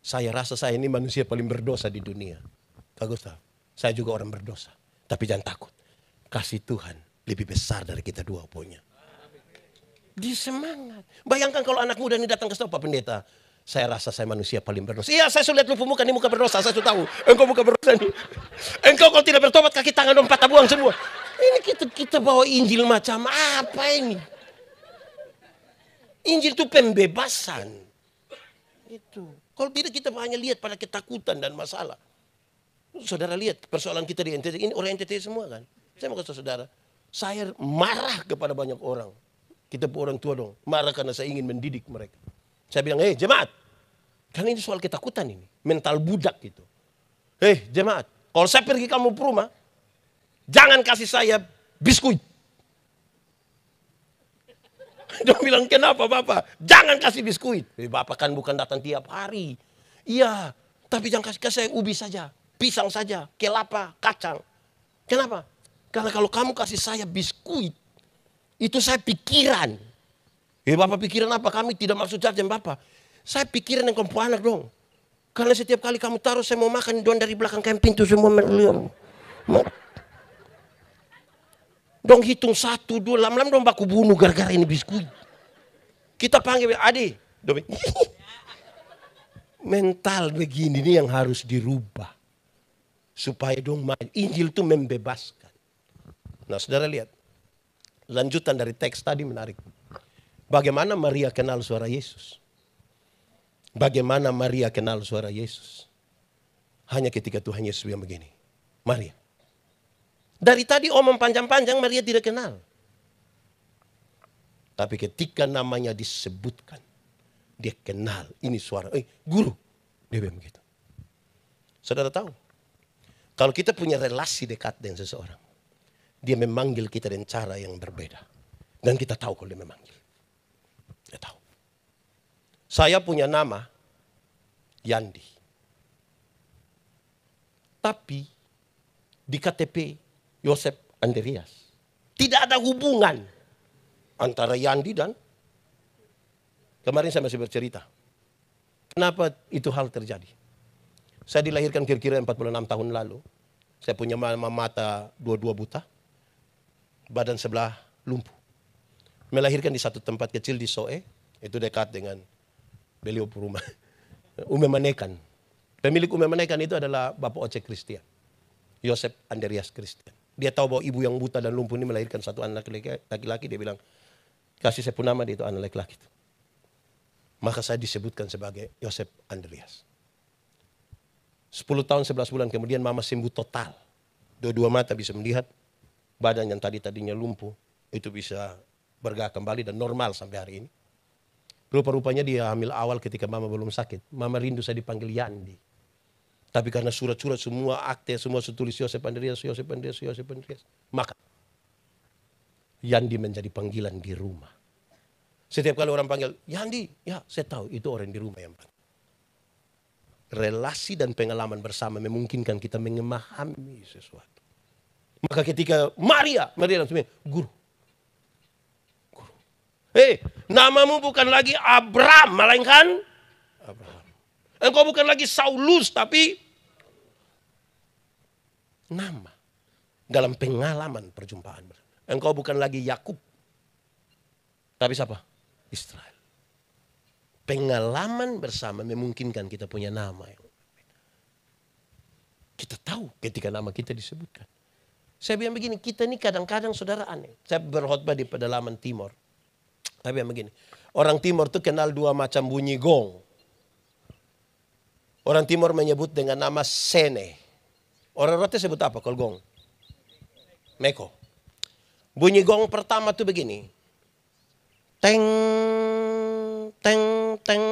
saya rasa saya ini manusia paling berdosa di dunia. Pak Gustaf, saya juga orang berdosa. Tapi jangan takut. Kasih Tuhan lebih besar dari kita dua punya. Di semangat. Bayangkan kalau anak muda ini datang ke Pak Pendeta. Saya rasa saya manusia paling berdosa. Iya, saya sudah lihat lu muka, ini muka berdosa. Saya sudah tahu. Engkau muka berdosa ini. Engkau kalau tidak bertobat kaki tangan dan patah buang semua. Ini kita bawa Injil macam apa ini? Injil itu pembebasan. Itu. Kalau tidak kita hanya lihat pada ketakutan dan masalah. Saudara lihat persoalan kita di NTT. Ini orang NTT semua kan. Saya mau kasih saudara. Saya marah kepada banyak orang. Kita pun orang tua dong. Marah karena saya ingin mendidik mereka. Saya bilang, jemaat. Karena ini soal ketakutan ini. Mental budak gitu. Jemaat. Kalau saya pergi kamu ke rumah. Jangan kasih saya biskuit. Dia bilang, kenapa Bapak? Jangan kasih biskuit. Bapak kan bukan datang tiap hari. Iya, tapi jangan kasih saya ubi saja. Pisang saja, kelapa, kacang. Kenapa? Karena kalau kamu kasih saya biskuit, itu saya pikiran. Bapak pikiran apa? Kami tidak maksud jajan Bapak. Saya pikiran yang kamu anak dong. Karena setiap kali kamu taruh saya mau makan, don dari belakang kayak pintu semua melihat. Dong hitung 1, 2, lam-lam dong baku bunuh gara-gara ini biskuit. Kita panggil, adik. Mental begini ini yang harus dirubah. Supaya dong Injil itu membebaskan. Nah saudara lihat. Lanjutan dari teks tadi menarik. Bagaimana Maria kenal suara Yesus? Bagaimana Maria kenal suara Yesus? Hanya ketika Tuhan Yesus yang begini. Maria. Dari tadi omong panjang-panjang Maria tidak kenal. Tapi ketika namanya disebutkan. Dia kenal. Ini suara. Guru. Dia bilang begitu. Saudara tahu. Kalau kita punya relasi dekat dengan seseorang. Dia memanggil kita dengan cara yang berbeda. Dan kita tahu kalau dia memanggil. Dia tahu. Saya punya nama. Yandi. Tapi. Di KTP. Yosef Andreas. Tidak ada hubungan antara Yandi dan kemarin saya masih bercerita. Kenapa itu hal terjadi? Saya dilahirkan kira-kira 46 tahun lalu. Saya punya mata dua-dua buta. Badan sebelah lumpuh. Melahirkan di satu tempat kecil di Soe. Itu dekat dengan beliau rumah. Ume Manekan. Pemilik Ume Manekan itu adalah Bapak Oce Christian. Yosef Andreas Christian. Dia tahu bahwa ibu yang buta dan lumpuh ini melahirkan satu anak laki-laki. Dia bilang, kasih saya pun nama dia itu anak laki-laki itu. Maka saya disebutkan sebagai Yosef Andreas. 10 tahun 11 bulan kemudian mama sembuh total. Dua-dua mata bisa melihat. Badan yang tadinya lumpuh. Itu bisa bergerak kembali dan normal sampai hari ini. Rupa-rupanya dia hamil awal ketika mama belum sakit. Mama rindu saya dipanggil Yandi. Tapi karena surat-surat semua akte semua tulis Yosef Andreas. Maka Yandi menjadi panggilan di rumah. Setiap kali orang panggil Yandi, ya saya tahu itu orang di rumah yang panggil. Relasi dan pengalaman bersama memungkinkan kita memahami sesuatu. Maka ketika Maria langsung guru. Namamu bukan lagi Abraham, melainkan Abraham. Engkau bukan lagi Saulus, tapi nama dalam pengalaman perjumpaan. Engkau bukan lagi Yakub, tapi siapa? Israel. Pengalaman bersama memungkinkan kita punya nama yang berbeda. Kita tahu ketika nama kita disebutkan. Saya bilang begini, kita ini kadang-kadang saudara aneh. Saya berkhotbah di pedalaman Timor. Saya bilang begini, orang Timor itu kenal dua macam bunyi gong. Orang Timor menyebut dengan nama sene. Orang Rote sebut apa kalau gong? Meko. Bunyi gong pertama tuh begini. Teng, teng, teng.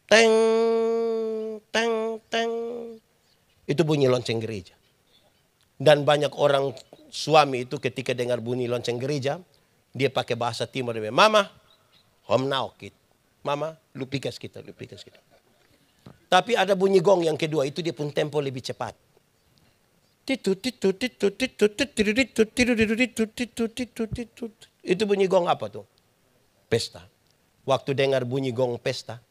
Teng, teng, teng. Itu bunyi lonceng gereja. Dan banyak orang suami itu ketika dengar bunyi lonceng gereja. Dia pakai bahasa Timor. Dia bilang, Mama, hom naokit. Mama, lu pikas kita, lu pikas kita. Tapi ada bunyi gong yang kedua, itu dia pun tempo lebih cepat. Itu bunyi gong apa tuh? Pesta. Waktu dengar bunyi gong pesta,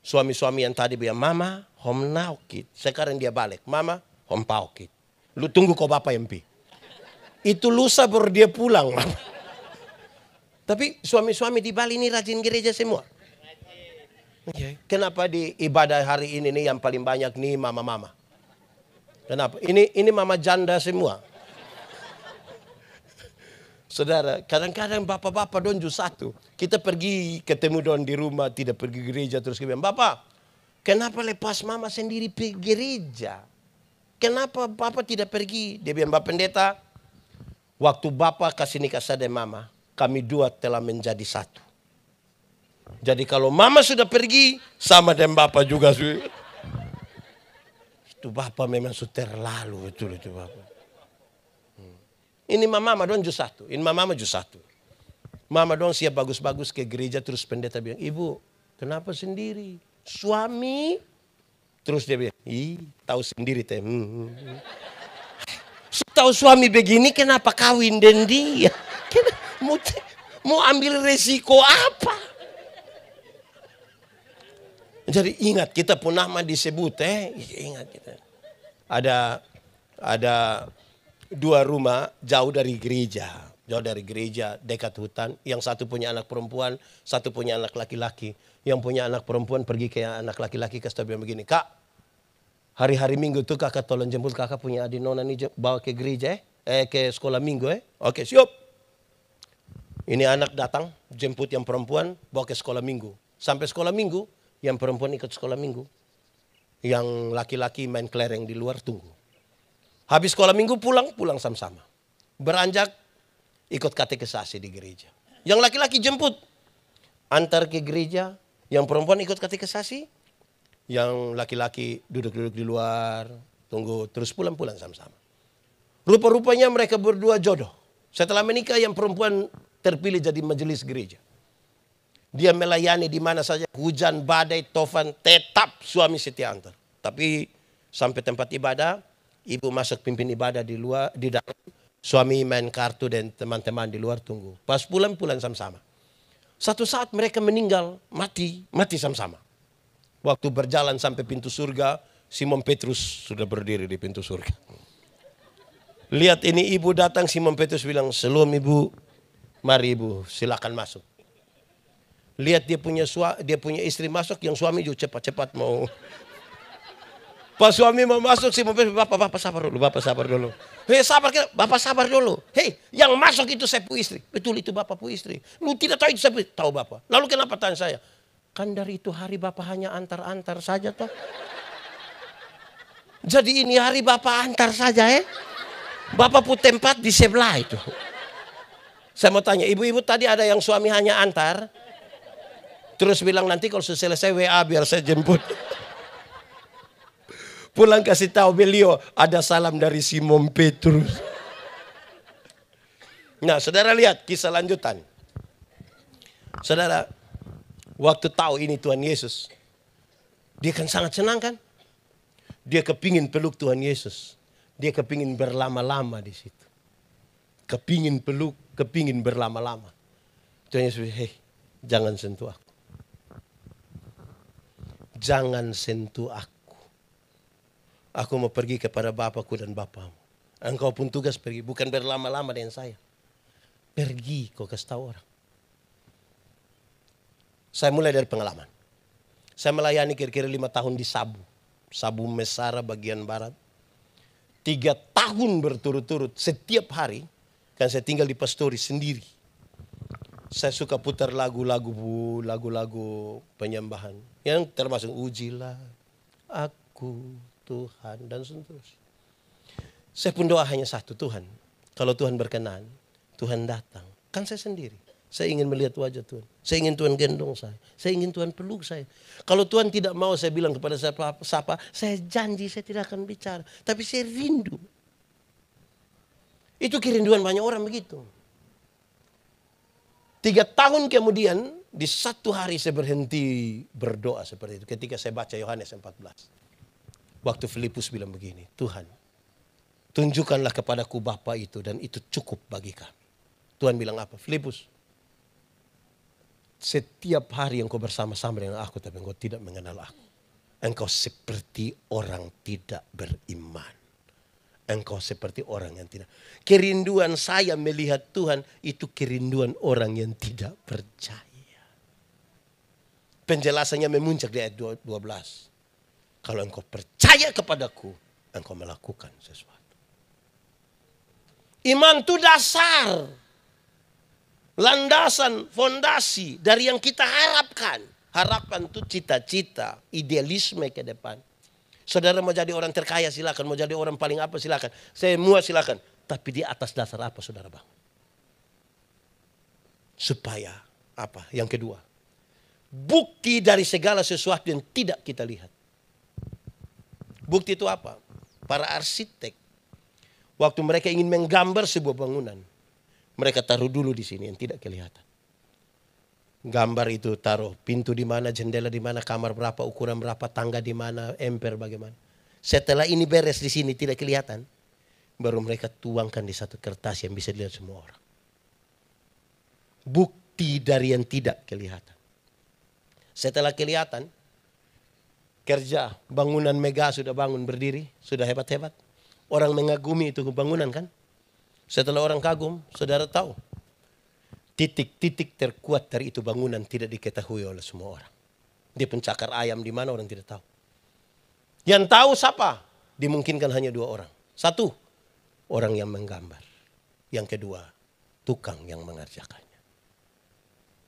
suami-suami yang tadi bilang, Mama, hom naokit. Sekarang dia balik, Mama, hom paokit. Lu tunggu kau Bapak MP. Itu lusa baru dia pulang. Tapi suami-suami di Bali ini rajin gereja semua. Okay. Kenapa di ibadah hari ini nih yang paling banyak nih mama-mama? Kenapa? Ini mama janda semua. Saudara, kadang-kadang bapak-bapak donju satu. Kita pergi ketemu don di rumah, tidak pergi gereja terus kita bilang, Bapak, kenapa lepas mama sendiri pergi gereja? Kenapa bapak tidak pergi? Dia bilang, Bapak Pendeta, waktu bapak kasih nikah saya dan mama, kami dua telah menjadi satu. Jadi kalau mama sudah pergi, sama dengan bapak juga. Itu bapak memang sudah terlalu, betul itu bapak. Ini mama dong jus satu. Ini mama jus satu. Mama dong siap bagus-bagus ke gereja. Terus pendeta bilang, Ibu kenapa sendiri? Suami? Terus dia bilang, tahu sendiri teh. Tahu suami begini kenapa kawin dengan dia? Mau ambil resiko apa? Jadi ingat kita pun nama disebut ingat kita. Ada 2 rumah jauh dari gereja. Jauh dari gereja, dekat hutan. Yang satu punya anak perempuan, satu punya anak laki-laki. Yang punya anak perempuan pergi ke anak laki-laki, kasih tahu begini, Kak, hari-hari minggu tuh kakak tolong jemput kakak punya adik nona nih bawa ke gereja ke sekolah minggu Oke, siap. Ini anak datang, jemput yang perempuan, bawa ke sekolah minggu. Sampai sekolah minggu, yang perempuan ikut sekolah minggu. Yang laki-laki main kelereng di luar tunggu. Habis sekolah minggu pulang sama-sama. Beranjak ikut katekisasi di gereja. Yang laki-laki jemput. Antar ke gereja. Yang perempuan ikut katekisasi. Yang laki-laki duduk-duduk di luar. Tunggu terus pulang sama-sama. Rupa-rupanya mereka berdua jodoh. Setelah menikah yang perempuan terpilih jadi majelis gereja. Dia melayani di mana saja. Hujan, badai, tofan. Tetap suami setia antar. Tapi sampai tempat ibadah. Ibu masuk pimpin ibadah di luar, di dalam. Suami main kartu dan teman-teman di luar tunggu. Pas pulang sama-sama. Satu saat mereka meninggal, mati sama-sama. Waktu berjalan sampai pintu surga, Simon Petrus sudah berdiri di pintu surga. Lihat ini ibu datang, Simon Petrus bilang, "Shalom ibu, mari ibu silakan masuk." Lihat dia punya istri masuk, yang suami juga cepat-cepat mau. Pas suami mau masuk, Simon Petrus, Bapak sabar dulu. Hei sabar, Bapak sabar dulu. Hei, yang masuk itu saya pu istri. Betul itu Bapak pu istri. Lu tidak tahu itu saya pu istri. Tahu Bapak. Lalu kenapa tanya saya? Kan dari itu hari Bapak hanya antar-antar saja toh. Jadi ini hari Bapak antar saja Bapak pu tempat di sebelah itu. Saya mau tanya, ibu-ibu tadi ada yang suami hanya antar. Terus bilang nanti kalau sudah selesai WA biar saya jemput. Pulang kasih tahu beliau ada salam dari Simon Petrus. Nah, saudara lihat kisah lanjutan. Saudara, waktu tahu ini Tuhan Yesus, dia kan sangat senang kan? Dia kepingin peluk Tuhan Yesus. Dia kepingin berlama-lama di situ. Kepingin peluk, kepingin berlama-lama. Tuhan Yesus, hei, jangan sentuh aku. Jangan sentuh aku. Aku mau pergi kepada Bapakku dan Bapamu. Engkau pun tugas pergi. Bukan berlama-lama dengan saya. Pergi kau kasih tahu orang. Saya mulai dari pengalaman. Saya melayani kira-kira 5 tahun di Sabu. Sabu Mesara bagian barat. 3 tahun berturut-turut. Setiap hari. Kan saya tinggal di Pastori sendiri. Saya suka putar lagu-lagu penyembahan. Yang termasuk ujilah aku Tuhan dan seterusnya. Saya pun doa hanya satu, Tuhan. Kalau Tuhan berkenan, Tuhan datang. Kan saya sendiri. Saya ingin melihat wajah Tuhan. Saya ingin Tuhan gendong saya. Saya ingin Tuhan peluk saya. Kalau Tuhan tidak mau, saya bilang kepada siapa, saya janji saya tidak akan bicara. Tapi saya rindu. Itu kerinduan banyak orang begitu. 3 tahun kemudian, di satu hari saya berhenti berdoa seperti itu. Ketika saya baca Yohanes 14. Waktu Filipus bilang begini, Tuhan, tunjukkanlah kepadaku Bapa itu dan itu cukup bagi kami. Tuhan bilang apa? Filipus, setiap hari engkau bersama-sama dengan aku tapi engkau tidak mengenal aku. Engkau seperti orang tidak beriman. Engkau seperti orang yang tidak. Kerinduan saya melihat Tuhan itu kerinduan orang yang tidak percaya. Penjelasannya memuncak di ayat 12. Kalau engkau percaya kepadaku, engkau melakukan sesuatu. Iman itu dasar, landasan, fondasi dari yang kita harapkan. Harapan itu cita-cita, idealisme ke depan. Saudara mau jadi orang terkaya silakan, mau jadi orang paling apa silakan. Semua silakan. Tapi di atas dasar apa saudara bang? Supaya apa? Yang kedua, bukti dari segala sesuatu yang tidak kita lihat. Bukti itu apa? Para arsitek, waktu mereka ingin menggambar sebuah bangunan, mereka taruh dulu di sini yang tidak kelihatan. Gambar itu taruh pintu di mana, jendela di mana, kamar berapa, ukuran berapa, tangga di mana, emper bagaimana. Setelah ini beres di sini tidak kelihatan, baru mereka tuangkan di satu kertas yang bisa dilihat semua orang. Bukti dari yang tidak kelihatan. Setelah kelihatan, kerja, bangunan megah sudah bangun berdiri, sudah hebat-hebat. Orang mengagumi itu bangunan kan. Setelah orang kagum, saudara tahu. Titik-titik terkuat dari itu bangunan tidak diketahui oleh semua orang. Dia pencakar ayam di mana orang tidak tahu. Yang tahu siapa? Dimungkinkan hanya dua orang. Satu, orang yang menggambar. Yang kedua, tukang yang mengerjakannya.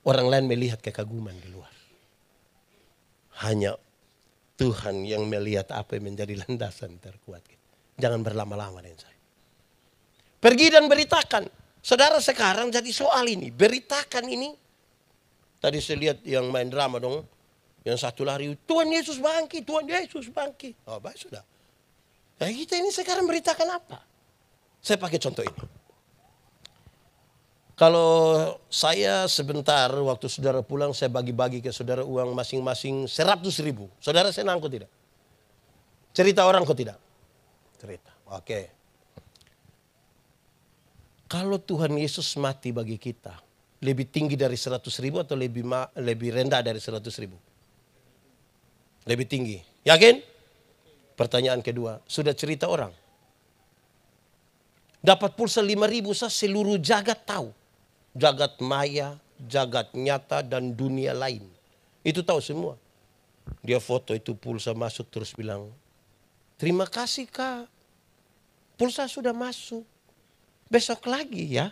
Orang lain melihat kekaguman di luar. Hanya Tuhan yang melihat apa yang menjadi landasan terkuat. Jangan berlama-lama dengan saya. Pergi dan beritakan. Saudara sekarang jadi soal ini. Beritakan ini. Tadi saya lihat yang main drama dong. Yang satu lari. Tuhan Yesus bangkit. Tuhan Yesus bangkit. Oh baik sudah. Nah kita ini sekarang beritakan apa? Saya pakai contoh ini. Kalau saya sebentar waktu saudara pulang. Saya bagi-bagi ke saudara uang masing-masing 100.000. Saudara senang kok tidak? Cerita orang kok tidak? Cerita. Oke. Kalau Tuhan Yesus mati bagi kita, lebih tinggi dari 100.000 atau lebih rendah dari 100.000? Lebih tinggi. Yakin? Pertanyaan kedua, sudah cerita orang. Dapat pulsa 5.000 seluruh jagat tahu. Jagat maya, jagat nyata dan dunia lain. Itu tahu semua. Dia foto itu pulsa masuk terus bilang, terima kasih Kak. Pulsa sudah masuk. Besok lagi ya.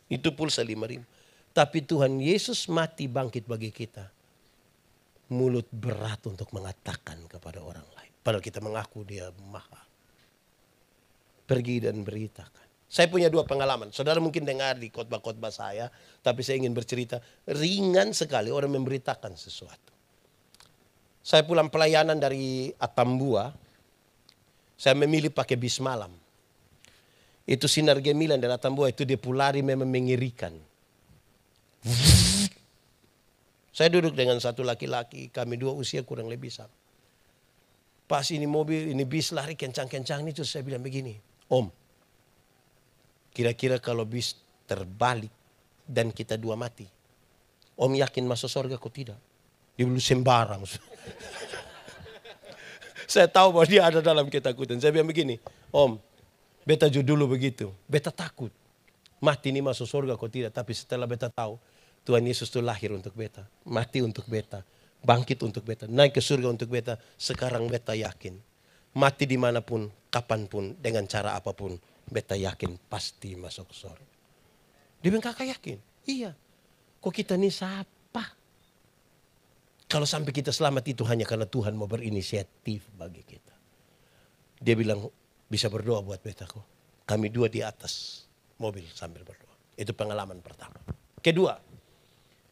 Itu pulsa 5.000. Tapi Tuhan Yesus mati bangkit bagi kita. Mulut berat untuk mengatakan kepada orang lain. Padahal kita mengaku dia maha. Pergi dan beritakan. Saya punya dua pengalaman. Saudara mungkin dengar di khotbah-khotbah saya. Tapi saya ingin bercerita. Ringan sekali orang memberitakan sesuatu. Saya pulang pelayanan dari Atambua. Saya memilih pakai bis malam. Itu sinar gemilan dari Atambua itu dia pulari memang mengerikan. Saya duduk dengan satu laki-laki, kami dua usia kurang lebih sama. Pas ini mobil, ini bis lari kencang-kencang itu saya bilang begini, Om, kira-kira kalau bis terbalik dan kita dua mati, Om yakin masuk surga kok tidak? Dia belum sembarang. Saya tahu bahwa dia ada dalam ketakutan. Saya bilang begini, Om, beta dulu begitu. Beta takut. Mati ini masuk surga kok tidak. Tapi setelah beta tahu. Tuhan Yesus itu lahir untuk beta. Mati untuk beta. Bangkit untuk beta. Naik ke surga untuk beta. Sekarang beta yakin. Mati dimanapun. Kapanpun. Dengan cara apapun. Beta yakin pasti masuk surga. Dia bilang kakak yakin. Iya. Kok kita ini siapa? Kalau sampai kita selamat itu hanya karena Tuhan mau berinisiatif bagi kita. Dia bilang. Bisa berdoa buat betaku. Kami dua di atas mobil sambil berdoa. Itu pengalaman pertama. Kedua,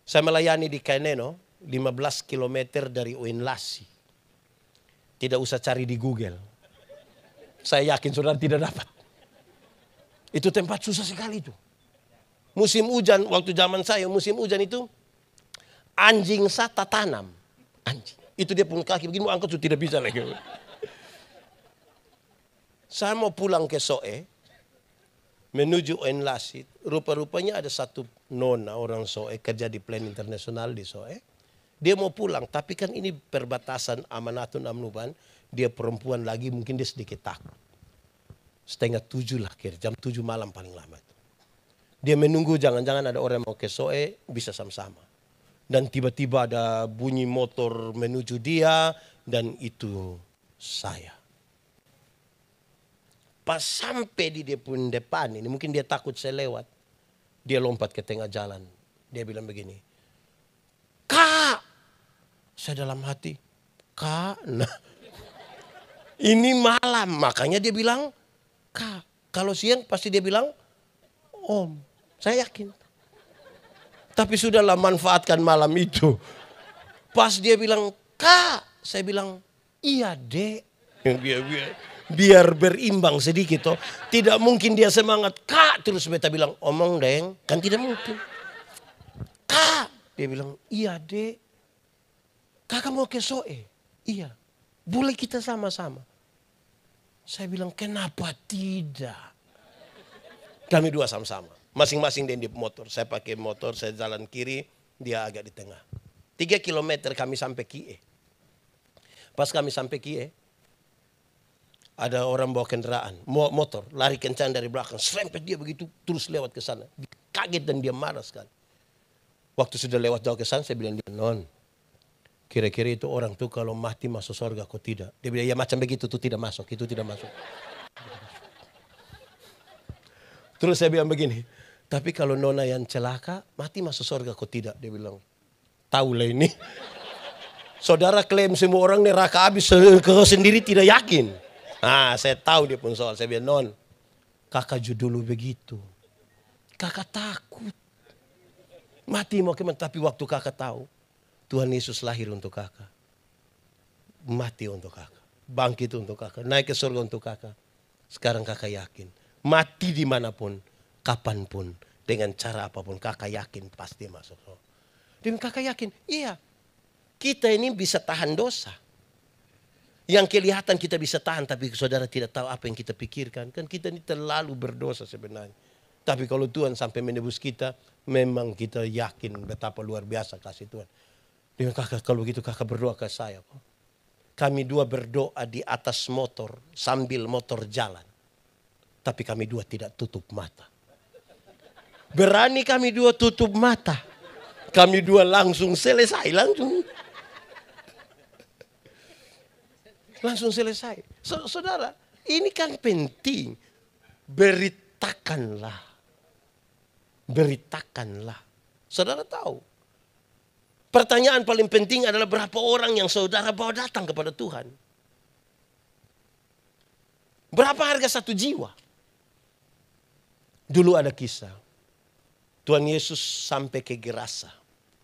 saya melayani di Kaineno, 15 km dari Oenlasi. Tidak usah cari di Google. Saya yakin saudara tidak dapat. Itu tempat susah sekali itu. Musim hujan, waktu zaman saya musim hujan itu, anjing sata tanam. Anjing. Itu dia pun kaki begini mau angkat sudah tidak bisa lagi. Saya mau pulang ke Soe, menuju Oenlasi. Rupa-rupanya ada satu nona orang Soe, kerja di Plan Internasional di Soe. Dia mau pulang, tapi kan ini perbatasan Amanatun Amnuban. Dia perempuan lagi, mungkin dia sedikit takut. 6:30 lah kira, jam 7 malam paling lama. Dia menunggu jangan-jangan ada orang mau ke Soe, bisa sama-sama. Dan tiba-tiba ada bunyi motor menuju dia, dan itu saya. Pas sampai di dia pun depan ini, mungkin dia takut saya lewat. Dia lompat ke tengah jalan. Dia bilang begini, Kak! Saya dalam hati, Kak, nah ini malam. Makanya dia bilang, Kak. Kalau siang pasti dia bilang, Om. Saya yakin. Tapi sudahlah manfaatkan malam itu. Pas dia bilang, Kak. Saya bilang, iya dek. Biar berimbang sedikit. Toh. Tidak mungkin dia semangat, Kak. Terus beta bilang, omong deng. Kan tidak mungkin. Kak. Dia bilang, iya dek. Kakak mau ke Soe? Iya. Boleh kita sama-sama. Saya bilang, kenapa tidak? Kami dua sama-sama. Masing-masing di motor. Saya pakai motor, saya jalan kiri, dia agak di tengah. 3 kilometer kami sampai Kie. Pas kami sampai Kie, ada orang bawa kendaraan, motor, lari kencang dari belakang. Serempet dia begitu, terus lewat ke sana. Kaget dan dia marah sekali. Waktu sudah lewat jauh ke sana, saya bilang, Non, kira-kira itu orang tuh kalau mati masuk surga kok tidak? Dia bilang, ya macam begitu tuh tidak masuk, itu tidak masuk. Terus saya bilang begini, tapi kalau nona yang celaka mati masuk surga kok tidak? Dia bilang, tahu lah ini. Saudara klaim semua orang neraka habis, kau sendiri tidak yakin. Nah saya tahu dia pun soal. Saya bilang, Non, kakak dulu begitu. Kakak takut. Mati mau kemana, tapi waktu kakak tahu. Tuhan Yesus lahir untuk kakak. Mati untuk kakak. Bangkit untuk kakak. Naik ke surga untuk kakak. Sekarang kakak yakin. Mati dimanapun. Kapanpun. Dengan cara apapun. Kakak yakin pasti masuk. Dan kakak yakin. Iya. Kita ini bisa tahan dosa. Yang kelihatan kita bisa tahan. Tapi saudara tidak tahu apa yang kita pikirkan. Kan kita ini terlalu berdosa sebenarnya. Tapi kalau Tuhan sampai menebus kita. Memang kita yakin betapa luar biasa kasih Tuhan. Dengan kakak, kalau begitu kakak berdoa ke saya. Kami dua berdoa di atas motor sambil motor jalan. Tapi kami dua tidak tutup mata. Berani kami dua tutup mata. Kami dua langsung selesai. Langsung selesai. Saudara, ini kan penting. Beritakanlah. Beritakanlah. Saudara tahu. Pertanyaan paling penting adalah berapa orang yang saudara bawa datang kepada Tuhan. Berapa harga satu jiwa? Dulu ada kisah. Tuhan Yesus sampai ke Gerasa.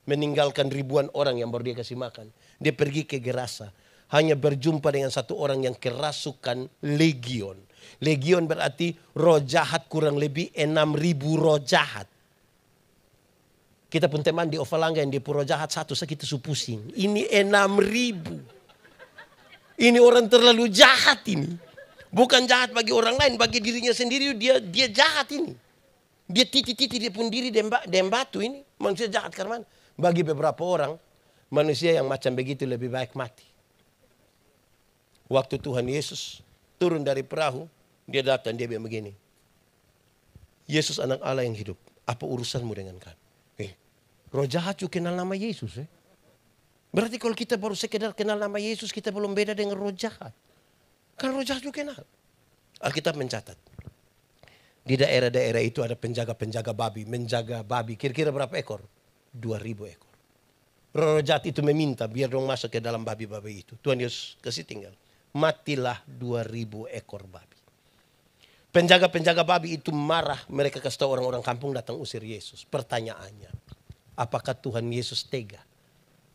Meninggalkan ribuan orang yang baru dia kasih makan. Dia pergi ke Gerasa. Hanya berjumpa dengan satu orang yang kerasukan legion. Legion berarti roh jahat, kurang lebih 6.000 roh jahat. Kita pun teman di Ovalangga yang di Puro Jahat satu, kita pusing. Ini 6.000. Ini orang terlalu jahat ini. Bukan jahat bagi orang lain, bagi dirinya sendiri dia jahat ini. Dia titi-titi dia pun diri dan batu ini. Manusia jahat karena mana? Bagi beberapa orang, manusia yang macam begitu lebih baik mati. Waktu Tuhan Yesus turun dari perahu, dia datang, dia bilang begini. Yesus anak Allah yang hidup, apa urusanmu dengan kami? Roh jahat juga kenal nama Yesus. Berarti kalau kita baru sekedar kenal nama Yesus, kita belum beda dengan roh jahat. Kan roh jahat juga kenal. Alkitab mencatat. Di daerah-daerah itu ada penjaga-penjaga babi. Menjaga babi. Kira-kira berapa ekor? 2.000 ekor. Roh jahat itu meminta biar dong masuk ke dalam babi-babi itu. Tuhan Yesus kasih tinggal. Matilah 2.000 ekor babi. Penjaga-penjaga babi itu marah. Mereka kasih tahu orang-orang kampung datang usir Yesus. Pertanyaannya. Apakah Tuhan Yesus tega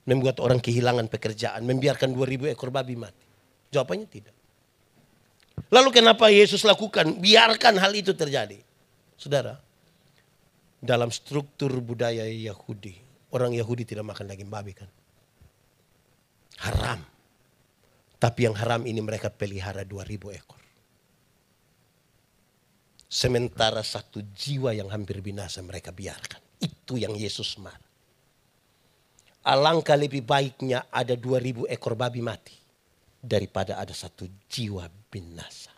membuat orang kehilangan pekerjaan, membiarkan 2.000 ekor babi mati? Jawabannya tidak. Lalu kenapa Yesus lakukan? Biarkan hal itu terjadi. Saudara, dalam struktur budaya Yahudi, orang Yahudi tidak makan daging babi kan? Haram. Tapi yang haram ini mereka pelihara 2.000 ekor. Sementara satu jiwa yang hampir binasa mereka biarkan. Itu yang Yesus marah. Alangkah lebih baiknya ada 2.000 ekor babi mati. Daripada ada satu jiwa binasa.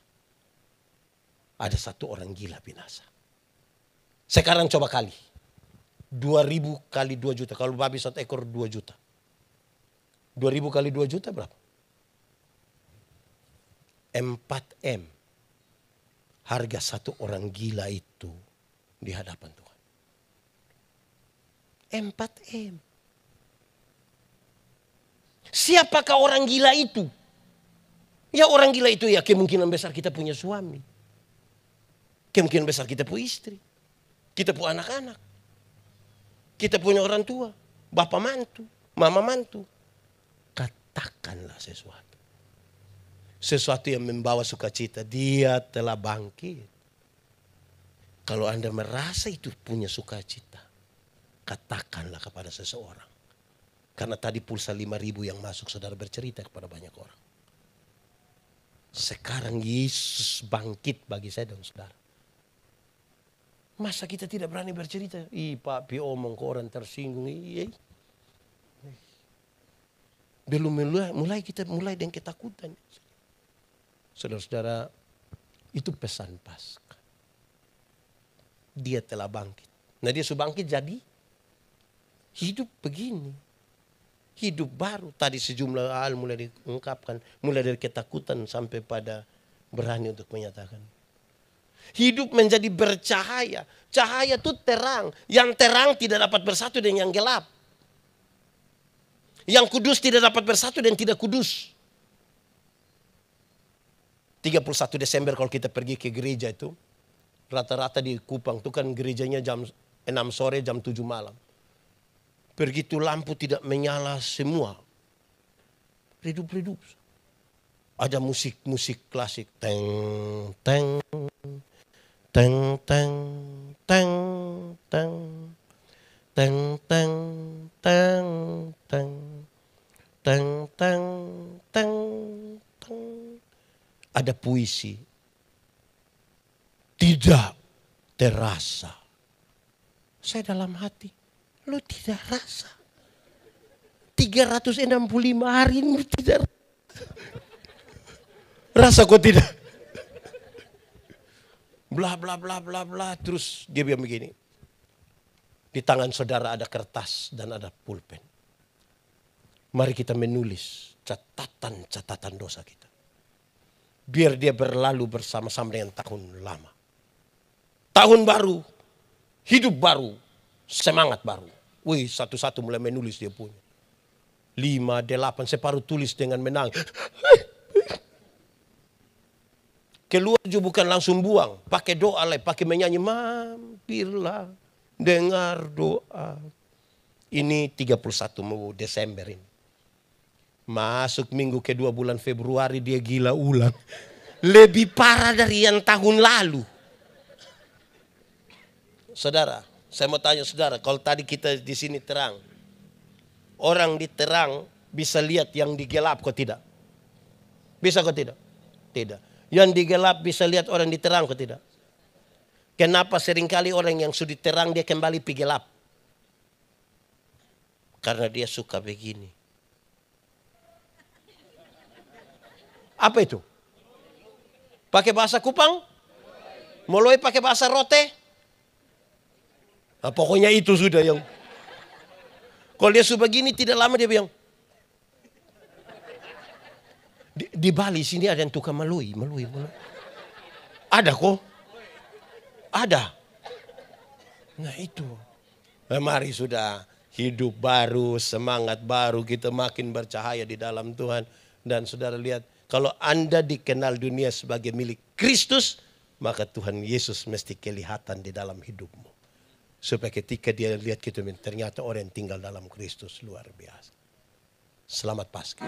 Ada satu orang gila binasa. Sekarang coba kali. 2.000 kali 2 juta. Kalau babi satu ekor 2 juta. 2.000 kali 2 juta berapa? 4M. harga satu orang gila itu di hadapan Tuhan. 4M. Siapakah orang gila itu? Ya orang gila itu ya kemungkinan besar kita punya suami. Kemungkinan besar kita punya istri. Kita punya anak-anak. Kita punya orang tua. Bapak mantu. Mama mantu. Katakanlah sesuatu. Sesuatu yang membawa sukacita. Dia telah bangkit. Kalau Anda merasa itu punya sukacita, katakanlah kepada seseorang. Karena tadi pulsa 5.000 yang masuk, saudara bercerita kepada banyak orang. Sekarang Yesus bangkit bagi saya dan saudara. Masa kita tidak berani bercerita? Pak, omong ke orang tersinggung. Belum kita mulai dengan ketakutan. Saudara-saudara, itu pesan Paskah. Dia telah bangkit. Nah dia sudah bangkit jadi hidup begini. Hidup baru. Tadi sejumlah hal mulai diungkapkan. Mulai dari ketakutan sampai pada berani untuk menyatakan. Hidup menjadi bercahaya. Cahaya itu terang. Yang terang tidak dapat bersatu dengan yang gelap. Yang kudus tidak dapat bersatu dan tidak kudus. 31 Desember kalau kita pergi ke gereja itu. Rata-rata di Kupang itu kan gerejanya jam 6 sore jam 7 malam. Begitu lampu tidak menyala semua. Redup-redup. Ada musik-musik klasik. Teng, teng, teng, teng, teng, teng, teng, teng, teng, teng, teng, teng, teng, teng. Ada puisi. Tidak terasa. Saya dalam hati. Lo tidak rasa. 365 hari ini tidak rasa kok tidak. Bla bla bla bla bla. Terus dia bilang begini. Di tangan saudara ada kertas dan ada pulpen. Mari kita menulis catatan-catatan dosa kita. Biar dia berlalu bersama-sama dengan tahun lama. Tahun baru, hidup baru, semangat baru. Wih, satu-satu mulai menulis dia punya. 5, 8, separuh tulis dengan menang. Keluar juga bukan langsung buang. Pakai doa lagi, pakai menyanyi. Mampirlah, dengar doa. Ini 31 Desember ini. Masuk minggu kedua bulan Februari dia gila ulang. Lebih parah dari yang tahun lalu. Saudara, saya mau tanya saudara, kalau tadi kita di sini terang, orang di terang bisa lihat yang di gelap kok tidak? Bisa kok tidak? Tidak. Yang di gelap bisa lihat orang di terang kok tidak? Kenapa seringkali orang yang sudah terang dia kembali pergi gelap? Karena dia suka begini. Apa itu? Pakai bahasa Kupang? Moloi pakai bahasa Rote? Nah, pokoknya itu sudah yang. Kalau dia sudah begini tidak lama dia bilang. Di Bali sini ada yang tukang malui. Ada kok? Ada. Nah itu. Nah, mari sudah hidup baru, semangat baru, kita makin bercahaya di dalam Tuhan. Dan saudara lihat, kalau Anda dikenal dunia sebagai milik Kristus, maka Tuhan Yesus mesti kelihatan di dalam hidupmu. Supaya ketika dia lihat kita, ternyata orang yang tinggal dalam Kristus luar biasa. Selamat Paskah.